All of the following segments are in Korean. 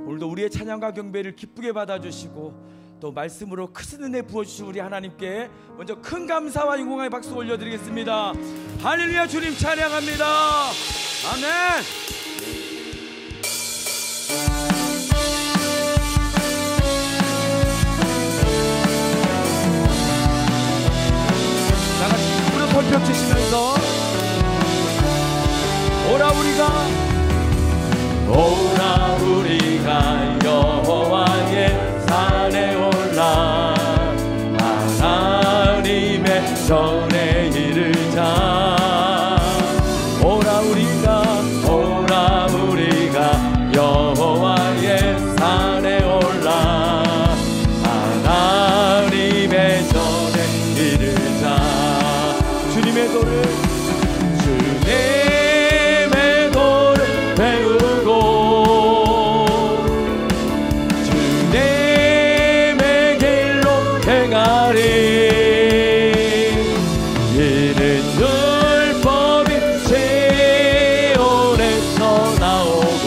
오늘도 우리의 찬양과 경배를 기쁘게 받아주시고 또 말씀으로 크신 은혜 부어주신 우리 하나님께 먼저 큰 감사와 영광의 박수 올려드리겠습니다. 할렐루야. 주님 찬양합니다. 아멘. 다같이 무릎 펄쩍 치시면서 오라 우리가 여호와의 산에 올라 하나님의 전에 이르자. 오라 우리가 여호와의 산에 올라 하나님의 전에 이르자. 주님의 도를 배우고 주님의 길로 행하리. 이는 율법이 시온에서 나오고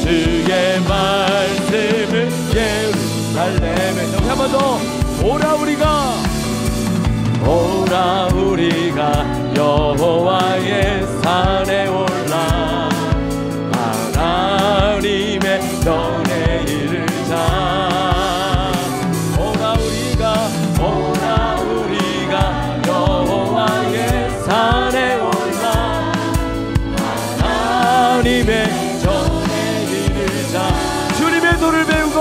주의 말씀을 예루살렘에서. 한 번 더. 오라 우리가 여호와의 산에 올라 하나님의 전에 이르자. 오라 우리가 여호와의 산에 올라 하나님의 전에 이르자. 주님의 도를 배우고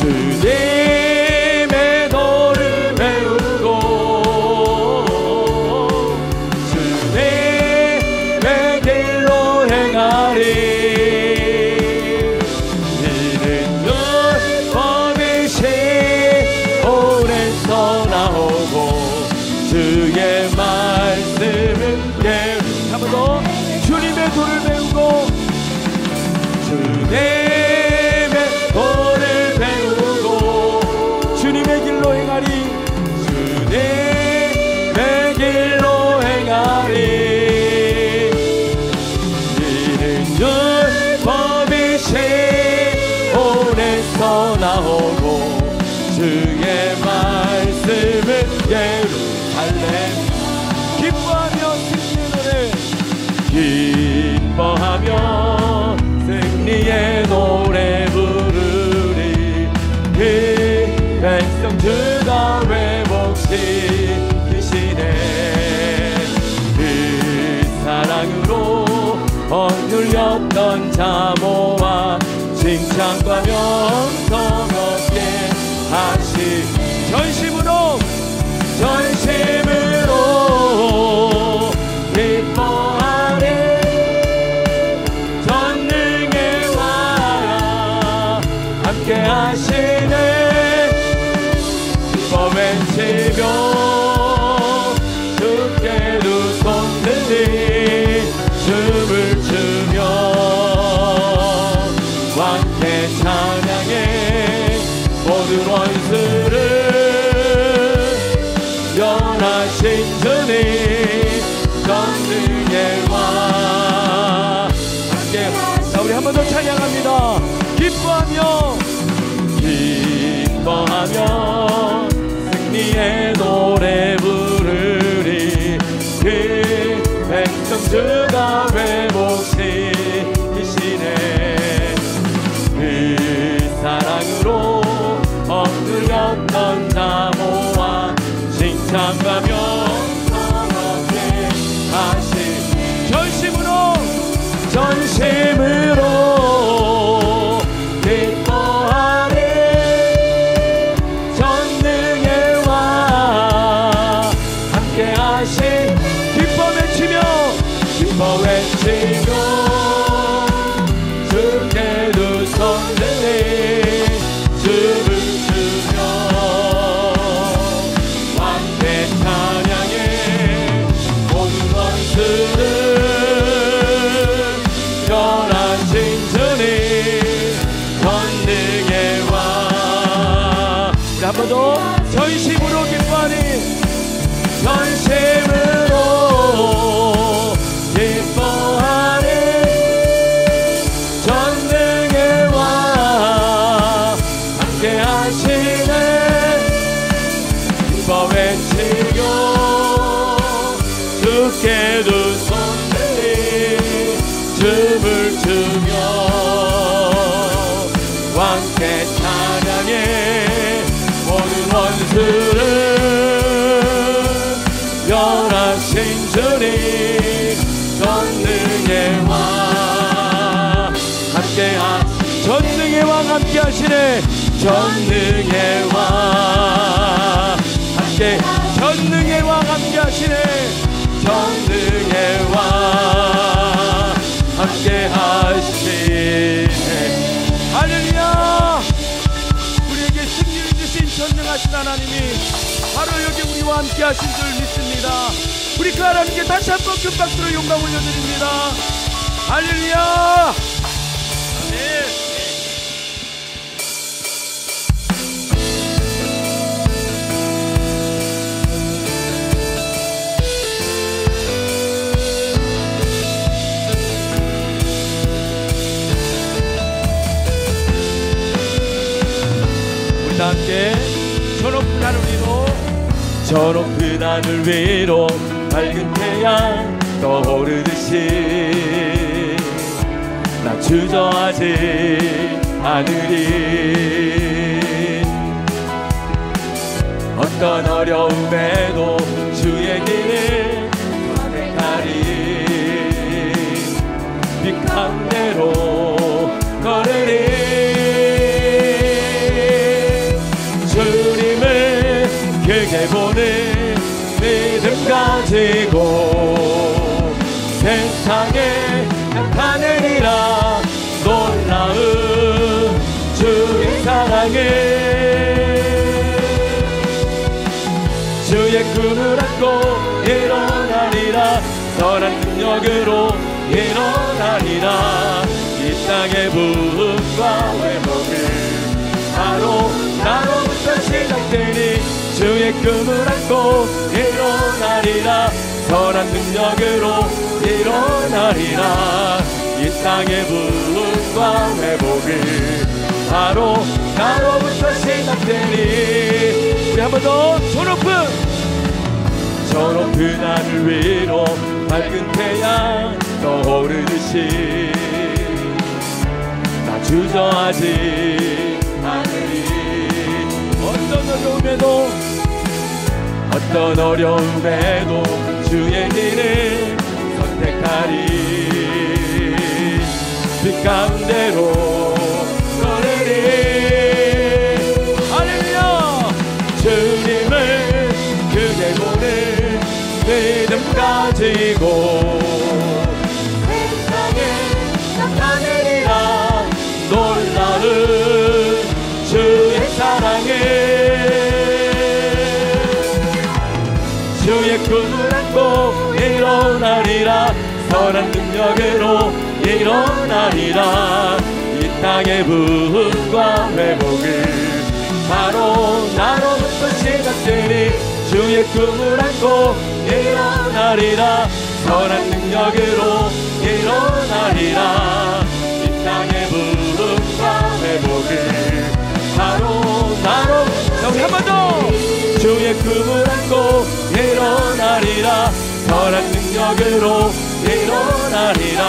주님의 도를 배우고 주님의 길로 행하리. 이는 율법이 시온에서 나오고 주의 말씀을 한 번 더. 주님의 도를 배우고 주님의 도를 배우고 주님의 길로 행하리. 주님의 길로 행하리. 이는 율법이 시온에서 나오고 주의 말씀을 예루살렘. 기뻐하며 승리의 노래 부르리. 그 백성 주가 회복시키시네. 그 사랑으로 억눌렸던 자모와 칭찬과 명성 얻게 하시. 전심으로 기뻐하네. 전능의 왕 함께 하시네. 기뻐 외치며 주께 두 손 들이 춤을 추며 왕께 찬양해. 모든 원수를 연하신 주님 전능의 왕 함께. 자, 우리 한 번 더 찬양합니다. 기뻐하며 승리의 노래 부르리. 그 백성 주가 회복시키시네. 그 사랑으로 억눌렸던 자모와 칭찬과 명성 얻게 하시. 전심으로 기뻐하리. 전능의 왕 함께 하시. 기뻐 외치며 주께 두 손 들이 춤을 추며 왕께 찬양해. 모든 원수를 연하신 주님 전능의 왕. 한 번 더. 전심으로 기뻐하니. 전심으로 기뻐하니. 전능의 부르며 왕께 찬양해. 모든 원수를 멸하신 주님 전능의 왕 함께하. 전능의 왕 함께 하시네. 전능의 왕 함께. 전능의 왕 함께 하시네. 전능의 왕 함께 하시네. 할렐루야. 우리에게 승리를 주신 전능하신 하나님이 바로 여기 우리와 함께 하신 줄 믿습니다. 우리 그 하나님께 다시 한번 큰 박수로 영광 올려드립니다. 할렐루야. 아멘. 함께 저 높은 하늘 위로, 저 높은 하늘 위로 밝은 태양 떠오르듯이 나 주저하지 않으리. 어떤 어려움에도 주의 길을 선택하리. 빛 가운데로 걸으리. 주님을 크게 보는 믿음 가지고 세상에 나타내리라. 놀라운 주의 사랑을. 주의 꿈을 안고 일어나리라. 선한 능력으로 일어나리라. 이 땅의 부흥과 회복을 바로 나로부터 시작되니 주의 꿈을 안고 일어나리라. 선한 능력으로 일어나리라. 이 땅의 부흥과 회복을 바로 나로부터 시작되니. 우리 한 번 더. 저 높은 하늘 위로 밝은 태양 떠오르듯이 나 주저하지 않으리. 어떤 어려움에도 주의 길을 선택하리. 빛 가운데로 걸으리. 할렐루야. 주님을 크게 보는 믿음 가지고 세상에 나타내리라. 놀라운 주의 사랑을. 주의 꿈을 안고 일어나리라. 선한 능력으로 일어나리라. 이 땅의 부흥과 회복을 바로 나로부터 시작되니 주의 꿈을 안고 일어나리라. 선한 능력으로 일어나리라. 이 땅의 부흥과 회복을 바로 나로부터. 우리 한 번 더. 주의 꿈을 안고 일어나리라. 선한 능력으로 일어나리라.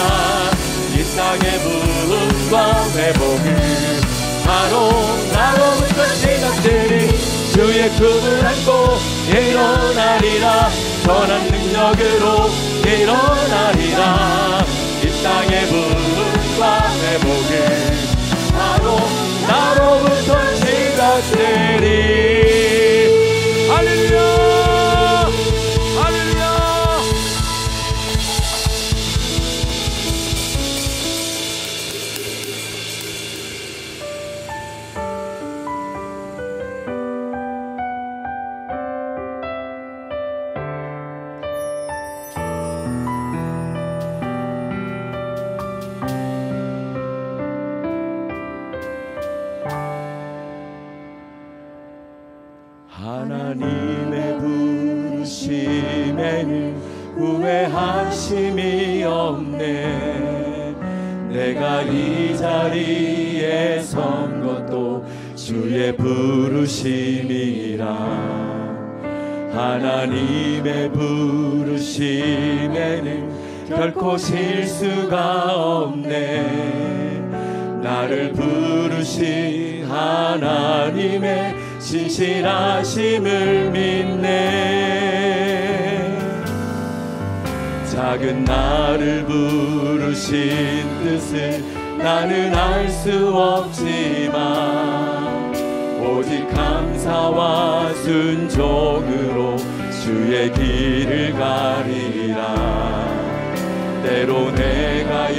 이 땅의 부흥과 회복을 바로 나로부터 시작되니 주의 꿈을 안고 일어나리라. 선한 능력으로 일어나리라. 이 땅의 부흥과 회복을 바로 나로부터 시작되니. 할렐루야. 하나님의 부르심에는 후회하심이 없네. 내가 이 자리에 선 것도 주의 부르심이라. 하나님의 부르심에는 결코 실수가 없네. 나를 부르신 하나님의 신실하심을 믿네. 작은 나를 부르신 뜻을 나는 알 수 없지만 오직 감사와 순종으로 주의 길을 가리라. 때로 내가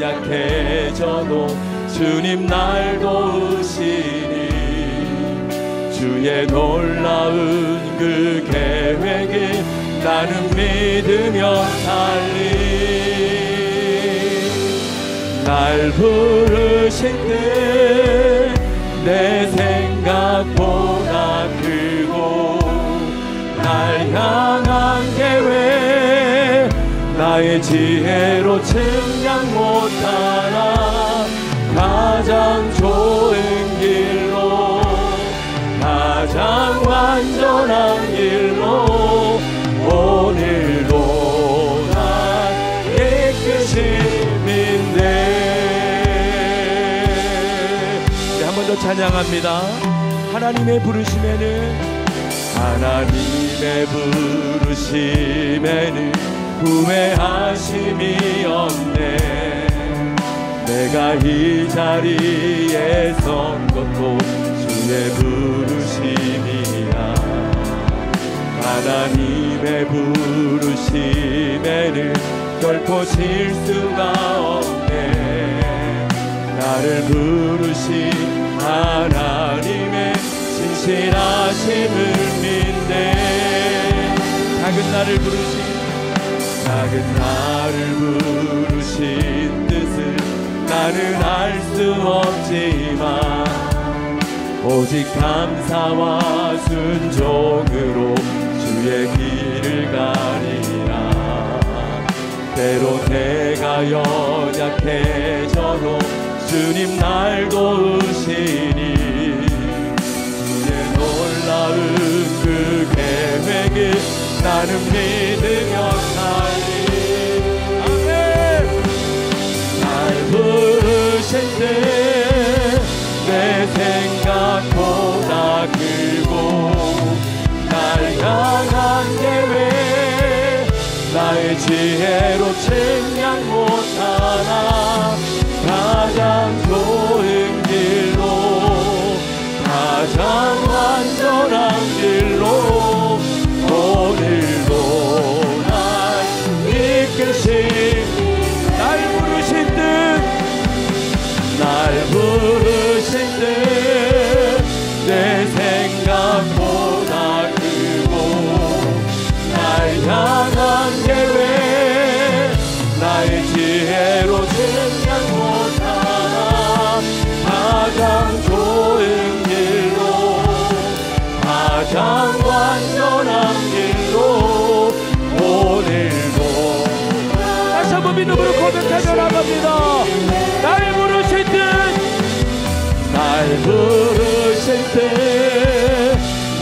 연약해져도 주님 날 도우시니 주의 놀라운 그 계획을 나는 믿으며 살리. 날 부르신 때 내 생각보다 크고 날 향한 계획 나의 지혜로 측량 못하나 가장 좋은 길로 가장 완전한 길로 오늘도 날 이끄심인데. 한 번 더 찬양합니다. 하나님의 부르심에는 하나님의 부르심에는 후회하심이 없네. 내가 이 자리에 선 것도 주의 부르심이야. 하나님의 부르심에는 결코 실수가 없네. 나를 부르신 하나님의 신실하심을 믿네. 작은 나를 부르신 뜻을 나는 알 수 없지만 오직 감사와 순종으로 주의 길을 가리라. 때로 내가 연약해져도 주님 날 도우시니 주의 놀라운 그 계획을 나는 믿으며 살리. 아멘. 날 부르신 때 내 생각보다 크고 날 향한 계획 나의 지혜로 측량 못하나 가장 좋은 길로 가장 완전한 길로 오늘도 날 이끄신 날 부르신 뜻 내 생각보다 크고 날 향한 계획 나의 지혜로 측량 못하나 가장 좋은 길로 가장 완전한 길로 오늘도. 다시 한번 믿음으로 고백하며 나갑니다. 날 부르신 때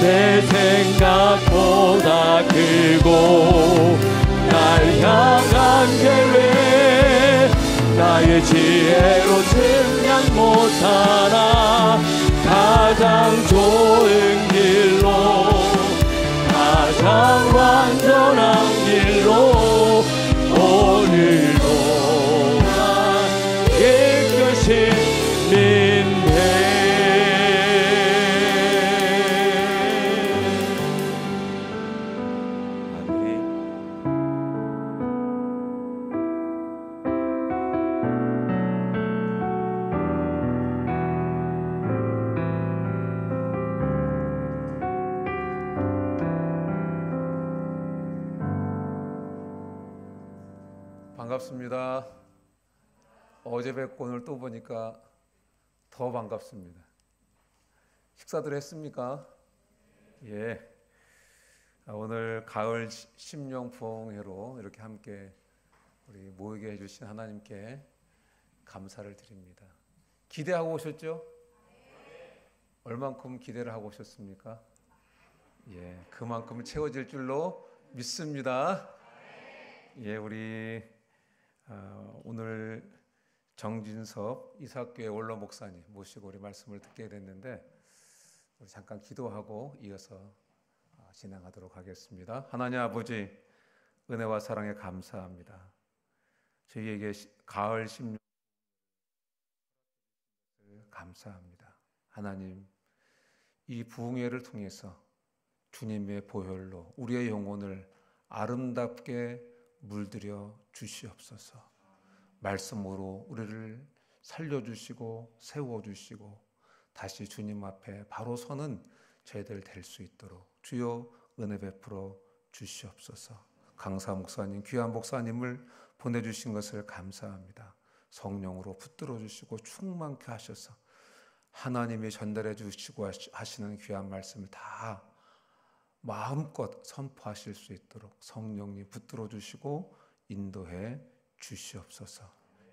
내 생각보다 크고 날 향한 계획 나의 지혜로 측량 못하나 가장 좋은 길로 가장 완전한 길로 오늘도 날 이끄신 믿네. 반갑습니다. 어제 뵙고 오늘 또 보니까 더 반갑습니다. 식사들 했습니까? 예. 오늘 가을 심령부흥회로 이렇게 함께 우리 모이게 해주신 하나님께 감사를 드립니다. 기대하고 오셨죠? 얼만큼 기대를 하고 오셨습니까? 예, 그만큼 채워질 줄로 믿습니다. 예, 우리 오늘 정진섭 이삭교회 원로 목사님 모시고 우리 말씀을 듣게 됐는데 우리 잠깐 기도하고 이어서 진행하도록 하겠습니다. 하나님 아버지, 은혜와 사랑에 감사합니다. 저희에게 가을 16일 감사합니다. 하나님, 이 부흥회를 통해서 주님의 보혈로 우리의 영혼을 아름답게 물들여 주시옵소서. 말씀으로 우리를 살려주시고 세워주시고 다시 주님 앞에 바로 서는 저희들 될 수 있도록 주여 은혜 베풀어 주시옵소서. 강사 목사님, 귀한 목사님을 보내주신 것을 감사합니다. 성령으로 붙들어 주시고 충만케 하셔서 하나님이 전달해 주시고 하시는 귀한 말씀을 다 마음껏 선포하실 수 있도록 성령님 붙들어 주시고 인도해 주시옵소서.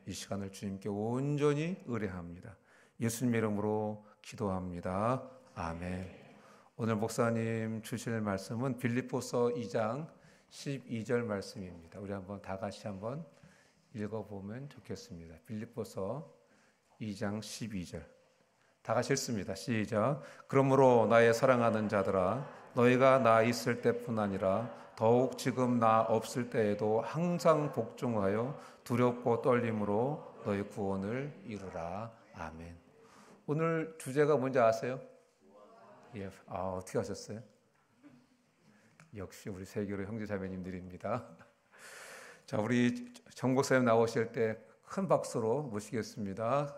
이 시간을 주님께 온전히 의뢰합니다. 예수님 이름으로 기도합니다. 아멘. 오늘 목사님 주실 말씀은 빌립보서 2장 12절 말씀입니다. 우리 한번 다 같이 한번 읽어보면 좋겠습니다. 빌립보서 2장 12절 다 같이 읽습니다. 시작. 그러므로 나의 사랑하는 자들아, 너희가 나 있을 때뿐 아니라 더욱 지금 나 없을 때에도 항상 복종하여 두렵고 떨림으로 너희 구원을 이루라. 아멘. 오늘 주제가 뭔지 아세요? 예, 어떻게 하셨어요? 역시 우리 세교로 형제자매님들입니다. 자, 우리 정 목사님 나오실 때 큰 박수로 모시겠습니다.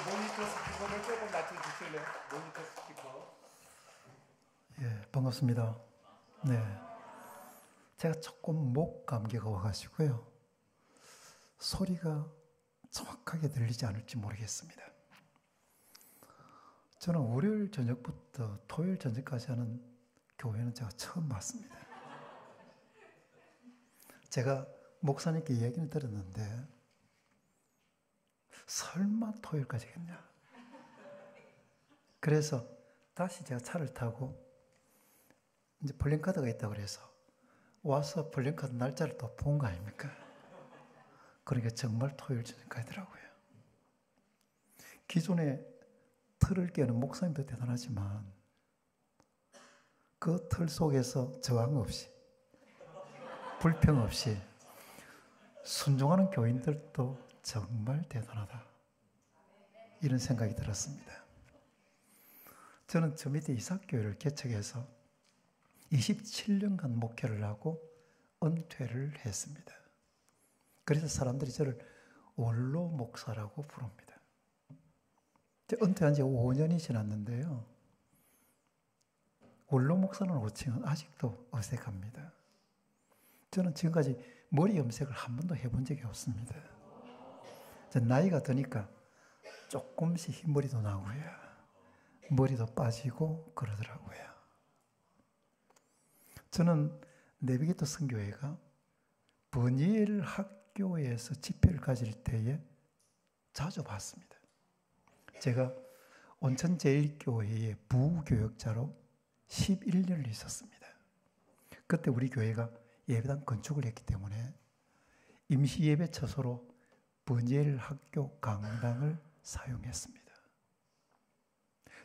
모니터 스피커를 조금 낮춰주실래요? 모니터 스피커. 예, 반갑습니다. 네, 제가 조금 목 감기가 와가지고요, 소리가 정확하게 들리지 않을지 모르겠습니다. 저는 월요일 저녁부터 토요일 저녁까지 하는 교회는 제가 처음 봤습니다. 제가 목사님께 이야기는 들었는데 설마 토요일까지겠냐. 그래서 다시 제가 차를 타고 이제 플랜카드가 있다고 그래서 와서 플랜카드 날짜를 또 본 거 아닙니까? 그러니까 정말 토요일 저녁까지더라고요. 기존에 틀을 깨는 목사님도 대단하지만 그 틀 속에서 저항 없이 불평 없이 순종하는 교인들도 정말 대단하다, 이런 생각이 들었습니다. 저는 저 밑에 이삭교회를 개척해서 27년간 목회를 하고 은퇴를 했습니다. 그래서 사람들이 저를 원로 목사라고 부릅니다. 은퇴한 지 5년이 지났는데요, 원로 목사라는 호칭은 아직도 어색합니다. 저는 지금까지 머리 염색을 한 번도 해본 적이 없습니다. 나이가 드니까 조금씩 흰머리도 나고요, 머리도 빠지고 그러더라고요. 저는 내비게이터 선교회가 버니엘 학교에서 집회를 가질 때에 자주 봤습니다. 제가 온천제일교회의 부교역자로 11년을 있었습니다. 그때 우리 교회가 예배당 건축을 했기 때문에 임시 예배 처소로 버니엘 학교 강당을 사용했습니다.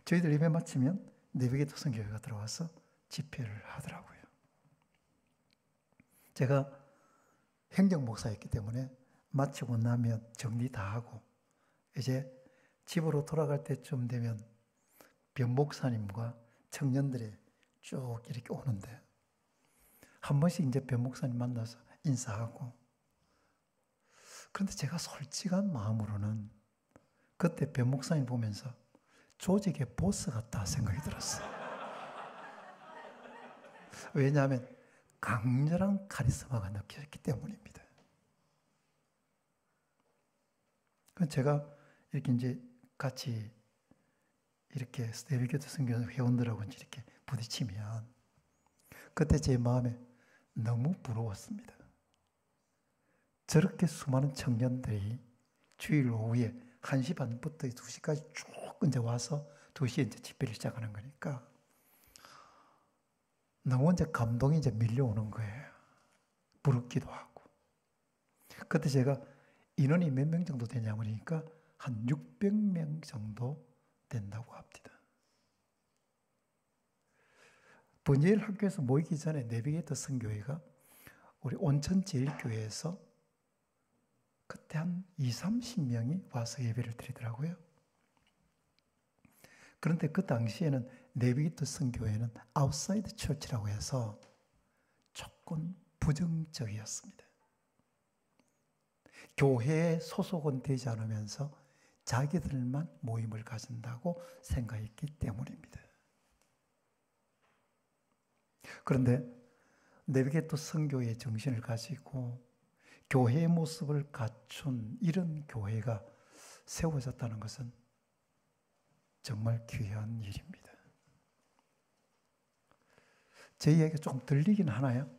저희들 예배 마치면 내비게이터 선교회가 들어와서 집회를 하더라고요. 제가 행정목사였기 때문에 마치고 나면 정리 다 하고 이제 집으로 돌아갈 때쯤 되면 변목사님과 청년들이 쭉 이렇게 오는데 한 번씩 이제 변목사님 만나서 인사하고, 그런데 제가 솔직한 마음으로는 그때 변목사님 보면서 조직의 보스 같다 생각이 들었어요. 왜냐하면 강렬한 카리스마가 느껴졌기 때문입니다. 제가 이렇게 이제 같이 이렇게 내비게이터 선교 회원들하고 이렇게 부딪히면 그때 제 마음에 너무 부러웠습니다. 저렇게 수많은 청년들이 주일 오후에 1시 반부터 2시까지 쭉 이제 와서 2시에 이제 집회를 시작하는 거니까 너무 이제 감동이 이제 밀려오는 거예요. 부럽기도 하고. 그때 제가 인원이 몇 명 정도 되냐고 그러니까 한 600명 정도 된다고 합니다. 번제일 학교에서 모이기 전에 내비게이터 선교회가 우리 온천제일교회에서 그때 한 20-30명이 와서 예배를 드리더라고요. 그런데 그 당시에는 내비게이터 선교회는 아웃사이드 처치라고 해서 조금 부정적이었습니다. 교회에 소속은 되지 않으면서 자기들만 모임을 가진다고 생각했기 때문입니다. 그런데 내비게이터 선교의 정신을 가지고 교회의 모습을 갖춘 이런 교회가 세워졌다는 것은 정말 귀한 일입니다. 제 이야기가 조금 들리긴 하나요?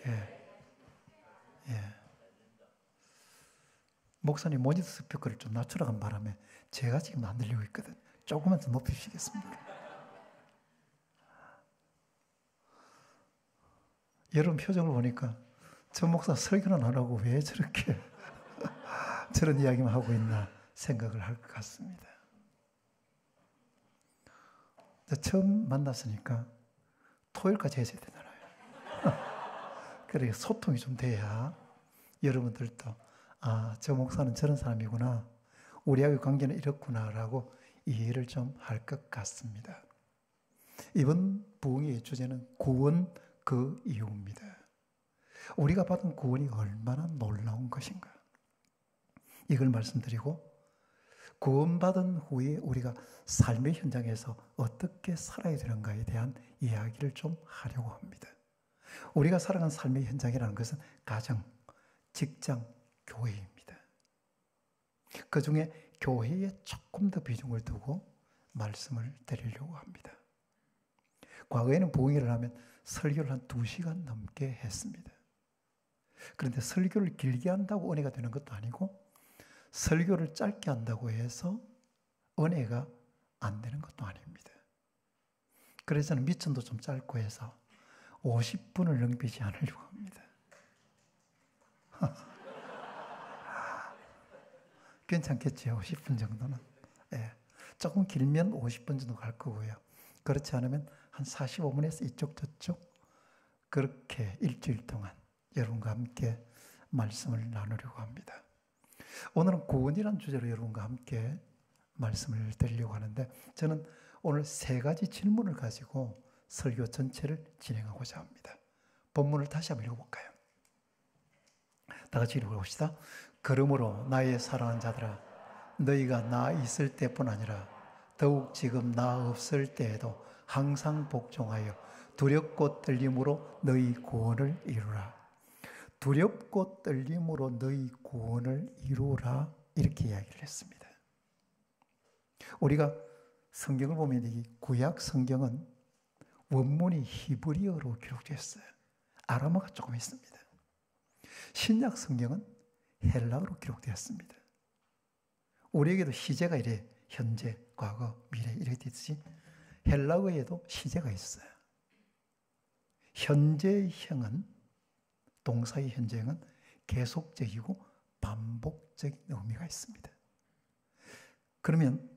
예. 예. 목사님 모니터 스피커를 좀 낮추라는 바람에 제가 지금 안 들리고 있거든. 조금만 더 높이시겠습니까? 여러분 표정을 보니까 저 목사 설교는 안 하고 왜 저렇게 저런 이야기만 하고 있나 생각을 할 것 같습니다. 처음 만났으니까 토요일까지 해야 되잖아요. 그래 소통이 좀 돼야 여러분들도 아, 저 목사는 저런 사람이구나. 우리하고의 관계는 이렇구나라고 이해를 좀 할 것 같습니다. 이번 부흥의 주제는 구원 그 이유입니다. 우리가 받은 구원이 얼마나 놀라운 것인가. 이걸 말씀드리고 구원받은 후에 우리가 삶의 현장에서 어떻게 살아야 되는가에 대한 이야기를 좀 하려고 합니다. 우리가 살아가는 삶의 현장이라는 것은 가정, 직장, 교회입니다. 그 중에 교회에 조금 더 비중을 두고 말씀을 드리려고 합니다. 과거에는 부흥회를 하면 설교를 한 2시간 넘게 했습니다. 그런데 설교를 길게 한다고 은혜가 되는 것도 아니고 설교를 짧게 한다고 해서 은혜가 안 되는 것도 아닙니다. 그래서 저는 미천도 좀 짧고 해서 50분을 넘기지 않으려고 합니다. 괜찮겠죠? 50분 정도는. 예. 조금 길면 50분 정도 갈 거고요. 그렇지 않으면 한 45분에서 이쪽 저쪽 그렇게 일주일 동안 여러분과 함께 말씀을 나누려고 합니다. 오늘은 구원이라는 주제로 여러분과 함께 말씀을 드리려고 하는데 저는 오늘 3가지 질문을 가지고 설교 전체를 진행하고자 합니다. 본문을 다시 한번 읽어볼까요? 다 같이 읽어봅시다. 그러므로 나의 사랑하는 자들아 너희가 나 있을 때뿐 아니라 더욱 지금 나 없을 때에도 항상 복종하여 두렵고 떨림으로 너희 구원을 이루라. 두렵고 떨림으로 너희 구원을 이루라 이렇게 이야기를 했습니다. 우리가 성경을 보면 이 구약 성경은 원문이 히브리어로 기록되었어요. 아람어가 조금 있습니다. 신약 성경은 헬라어로 기록되었습니다. 우리에게도 시제가 이래 현재, 과거, 미래 이렇게 있듯이 헬라어에도 시제가 있어요. 현재형은 동사의 현재형은 계속적이고 반복적인 의미가 있습니다. 그러면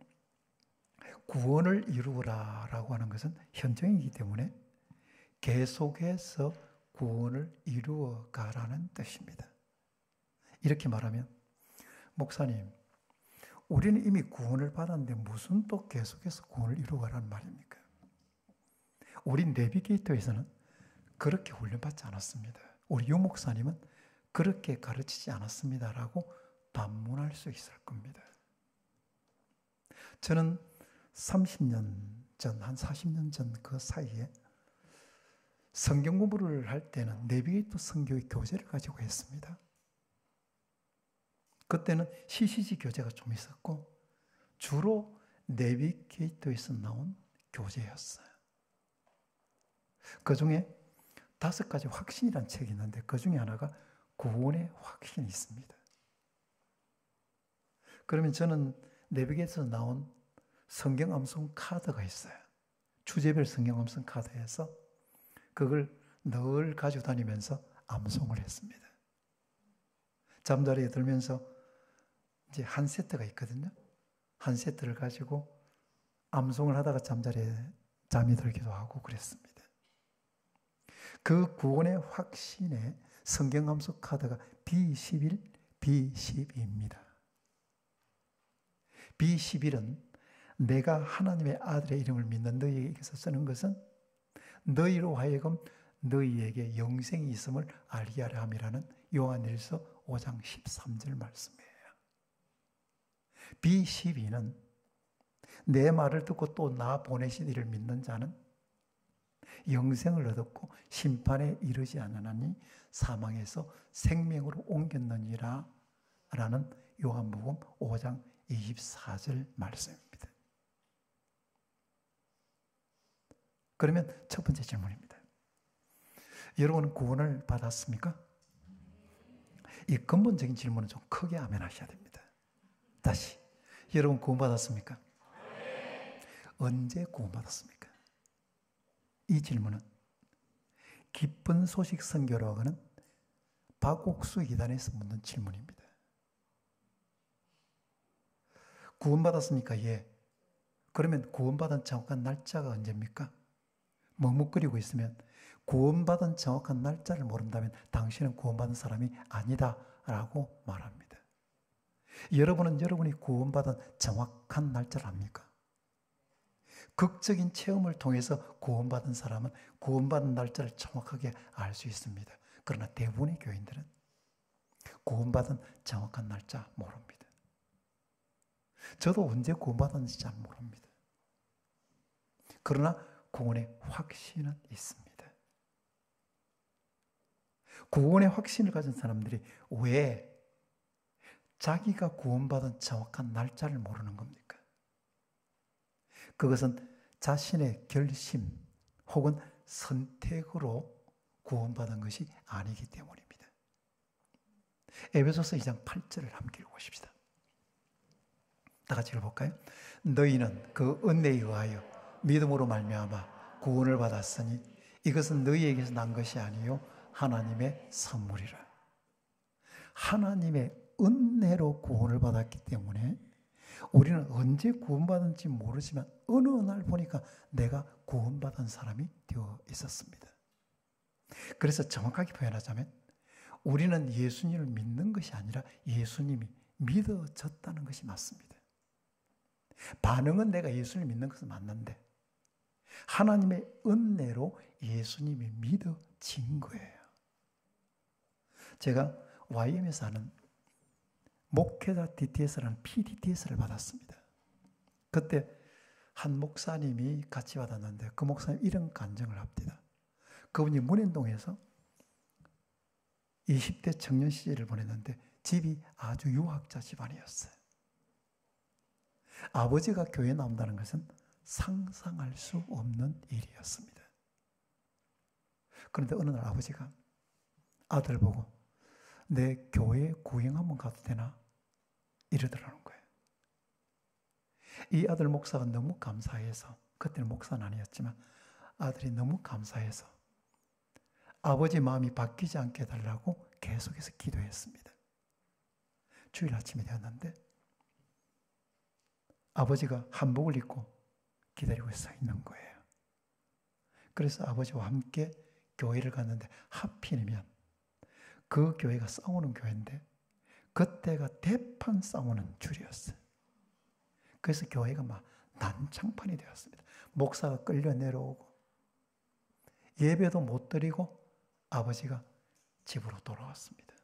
구원을 이루라라고 하는 것은 현재이기 때문에 계속해서 구원을 이루어가라는 뜻입니다. 이렇게 말하면 목사님, 우리는 이미 구원을 받았는데 무슨 또 계속해서 구원을 이루어가라는 말입니까? 우리 내비게이터에서는 그렇게 훈련받지 않았습니다. 우리 유 목사님은 그렇게 가르치지 않았습니다라고 반문할 수 있을 겁니다. 저는 30년 전, 한 40년 전 그 사이에 성경 공부를 할 때는 내비게이터 선교의 교재를 가지고 했습니다. 그때는 CCG 교재가 좀 있었고 주로 내비게이터에서 나온 교재였어요. 그 중에 5가지 확신이라는 책이 있는데 그 중에 하나가 구원의 확신이 있습니다. 그러면 저는 내비게이터에서 나온 성경 암송 카드가 있어요. 주제별 성경 암송 카드에서 그걸 늘 가지고 다니면서 암송을 했습니다. 잠자리에 들면서 이제 한 세트가 있거든요. 한 세트를 가지고 암송을 하다가 잠자리에 잠이 들기도 하고 그랬습니다. 그 구원의 확신의 성경 암송 카드가 B11, B12입니다. B11은 내가 하나님의 아들의 이름을 믿는 너희에게서 쓰는 것은 너희로 하여금 너희에게 영생이 있음을 알게 하려 함이라는 요한일서 5장 13절 말씀이에요. B12는 내 말을 듣고 또 나 보내신 이를 믿는 자는 영생을 얻었고 심판에 이르지 않으나니 사망에서 생명으로 옮겼느니라 라는 요한복음 5장 24절 말씀입니다. 그러면 첫 번째 질문입니다. 여러분은 구원을 받았습니까? 이 근본적인 질문은 좀 크게 아멘 하셔야 됩니다. 다시, 여러분 구원 받았습니까? 언제 구원 받았습니까? 이 질문은 기쁜 소식 선교라고 하는 박옥수 이단에서 묻는 질문입니다. 구원받았습니까? 예. 그러면 구원받은 정확한 날짜가 언제입니까? 머뭇거리고 있으면 구원받은 정확한 날짜를 모른다면 당신은 구원받은 사람이 아니다 라고 말합니다. 여러분은 여러분이 구원받은 정확한 날짜를 압니까? 극적인 체험을 통해서 구원받은 사람은 구원받은 날짜를 정확하게 알 수 있습니다. 그러나 대부분의 교인들은 구원받은 정확한 날짜 모릅니다. 저도 언제 구원받았는지 잘 모릅니다. 그러나 구원의 확신은 있습니다. 구원의 확신을 가진 사람들이 왜 자기가 구원받은 정확한 날짜를 모르는 겁니까? 그것은 자신의 결심 혹은 선택으로 구원받은 것이 아니기 때문입니다. 에베소서 2장 8절을 함께 읽어보십시다. 다 같이 읽어볼까요? 너희는 그 은혜에 의하여 믿음으로 말미암아 구원을 받았으니 이것은 너희에게서 난 것이 아니요 하나님의 선물이라. 하나님의 은혜로 구원을 받았기 때문에 우리는 언제 구원받은지 모르지만 어느 날 보니까 내가 구원받은 사람이 되어 있었습니다. 그래서 정확하게 표현하자면 우리는 예수님을 믿는 것이 아니라 예수님이 믿어졌다는 것이 맞습니다. 반응은 내가 예수님을 믿는 것은 맞는데 하나님의 은혜로 예수님이 믿어진 거예요. 제가 YM에서 하는 목회자 DTS라는 PDTS를 받았습니다. 그때 한 목사님이 같이 받았는데 그 목사님 이런 간증을 합니다. 그분이 문현동에서 20대 청년 시절을 보냈는데 집이 아주 유학자 집안이었어요. 아버지가 교회에 나온다는 것은 상상할 수 없는 일이었습니다. 그런데 어느 날 아버지가 아들 보고 내 교회 구경 한번 가도 되나? 이러더라는 거예요. 이 아들 목사가 너무 감사해서, 그때는 목사는 아니었지만 아들이 너무 감사해서 아버지 마음이 바뀌지 않게 해달라고 계속해서 기도했습니다. 주일 아침이 되었는데 아버지가 한복을 입고 기다리고 서 있는 거예요. 그래서 아버지와 함께 교회를 갔는데 하필이면 그 교회가 싸우는 교회인데 그때가 대판 싸우는 줄이었어요. 그래서 교회가 막 난장판이 되었습니다. 목사가 끌려 내려오고 예배도 못 드리고 아버지가 집으로 돌아왔습니다.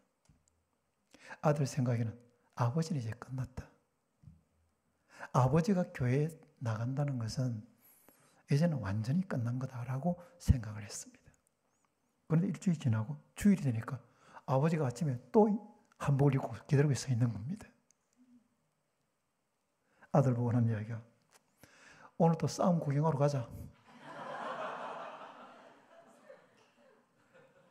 아들 생각에는 아버지는 이제 끝났다. 아버지가 교회에 나간다는 것은 이제는 완전히 끝난 거다라고 생각을 했습니다. 그런데 일주일 지나고 주일이 되니까 아버지가 아침에 또 한복을 입고 기다리고 서 있는 겁니다. 아들 보고 하는 이야기가 오늘 또 싸움 구경하러 가자.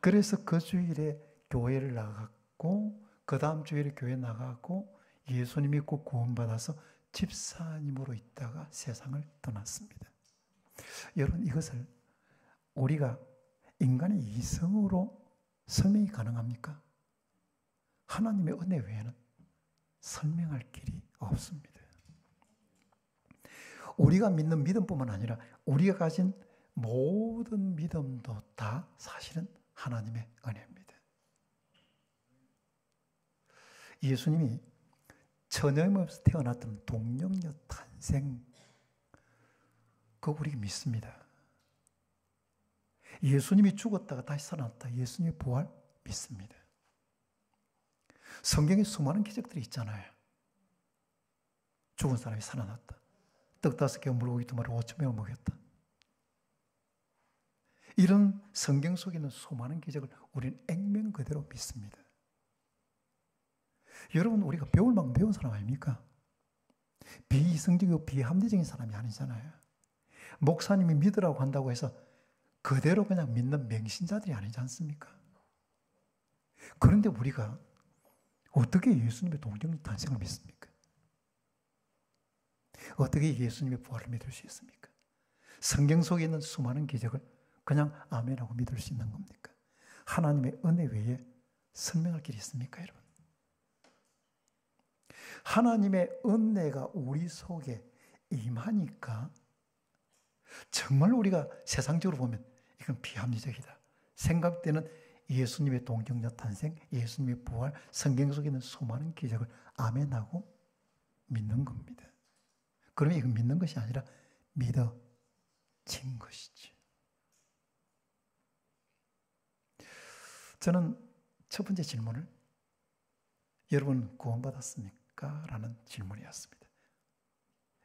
그래서 그 주일에 교회를 나갔고 그 다음 주일에 교회 나가고 예수님 믿고 구원받아서 집사님으로 있다가 세상을 떠났습니다. 여러분, 이것을 우리가 인간의 이성으로 설명이 가능합니까? 하나님의 은혜 외에는 설명할 길이 없습니다. 우리가 믿는 믿음뿐만 아니라 우리가 가진 모든 믿음도 다 사실은 하나님의 은혜입니다. 예수님이 처녀임에서 태어났던 동정녀 탄생, 그거 우리가 믿습니다. 예수님이 죽었다가 다시 살아났다, 예수님의 부활 믿습니다. 성경에 수많은 기적들이 있잖아요. 죽은 사람이 살아났다. 떡 5개, 물고기 2마리 5,000명을 먹였다. 이런 성경 속에 있는 수많은 기적을 우리는 액면 그대로 믿습니다. 여러분, 우리가 배울 만큼 배운 사람 아닙니까? 비이성적이고 비합리적인 사람이 아니잖아요. 목사님이 믿으라고 한다고 해서 그대로 그냥 믿는 맹신자들이 아니지 않습니까? 그런데 우리가 어떻게 예수님의 동정 탄생을 믿습니까? 어떻게 예수님의 부활을 믿을 수 있습니까? 성경 속에 있는 수많은 기적을 그냥 아멘하고 믿을 수 있는 겁니까? 하나님의 은혜 외에 설명할 길이 있습니까, 여러분? 하나님의 은혜가 우리 속에 임하니까 정말 우리가 세상적으로 보면 이건 비합리적이다 생각되는 예수님의 동정녀 탄생, 예수님의 부활, 성경 속에 있는 수많은 기적을 아멘하고 믿는 겁니다. 그러면 이건 믿는 것이 아니라 믿어진 것이죠. 저는 첫 번째 질문을 여러분 구원받았습니까? 라는 질문이었습니다.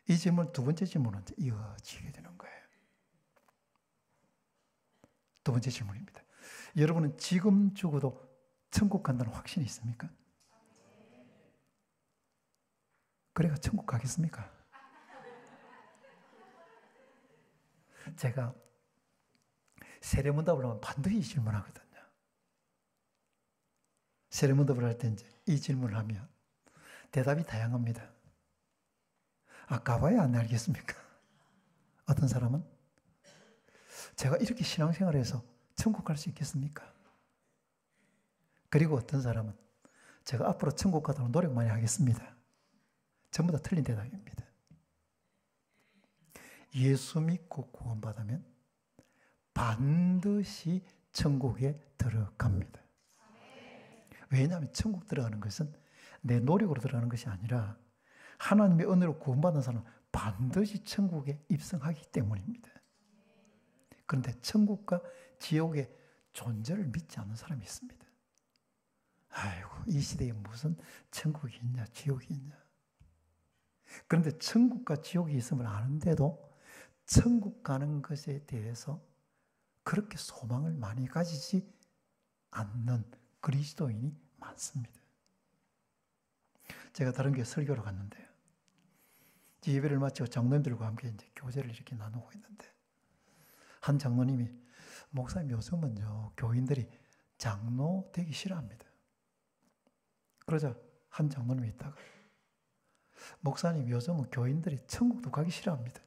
이 질문 두 번째 질문은 이어지게 되는 거예요. 두 번째 질문입니다. 여러분은 지금 죽어도 천국 간다는 확신이 있습니까? 그래가 천국 가겠습니까? 제가 세례문답을 하면 반드시 질문하거든요. 세례문답을 할 때 이제 이 질문을 하면 대답이 다양합니다. 가봐야 안 알겠습니까? 어떤 사람은 제가 이렇게 신앙생활을 해서 천국 갈 수 있겠습니까? 그리고 어떤 사람은 제가 앞으로 천국 가도록 노력 많이 하겠습니다. 전부 다 틀린 대답입니다. 예수 믿고 구원받으면 반드시 천국에 들어갑니다. 왜냐하면 천국 들어가는 것은 내 노력으로 들어가는 것이 아니라 하나님의 은혜로 구원받은 사람은 반드시 천국에 입성하기 때문입니다. 그런데 천국과 지옥의 존재를 믿지 않는 사람이 있습니다. 아이고, 이 시대에 무슨 천국이 있냐, 지옥이 있냐. 그런데 천국과 지옥이 있음을 아는데도 천국 가는 것에 대해서 그렇게 소망을 많이 가지지 않는 그리스도인이 많습니다. 제가 다른 교회 설교를 갔는데요. 예배를 마치고 장로님들과 함께 이제 교제를 이렇게 나누고 있는데 한 장로님이 목사님 요즘은요 교인들이 장로 되기 싫어합니다. 그러자 한 장로님이 있다가 목사님 요즘은 교인들이 천국도 가기 싫어합니다.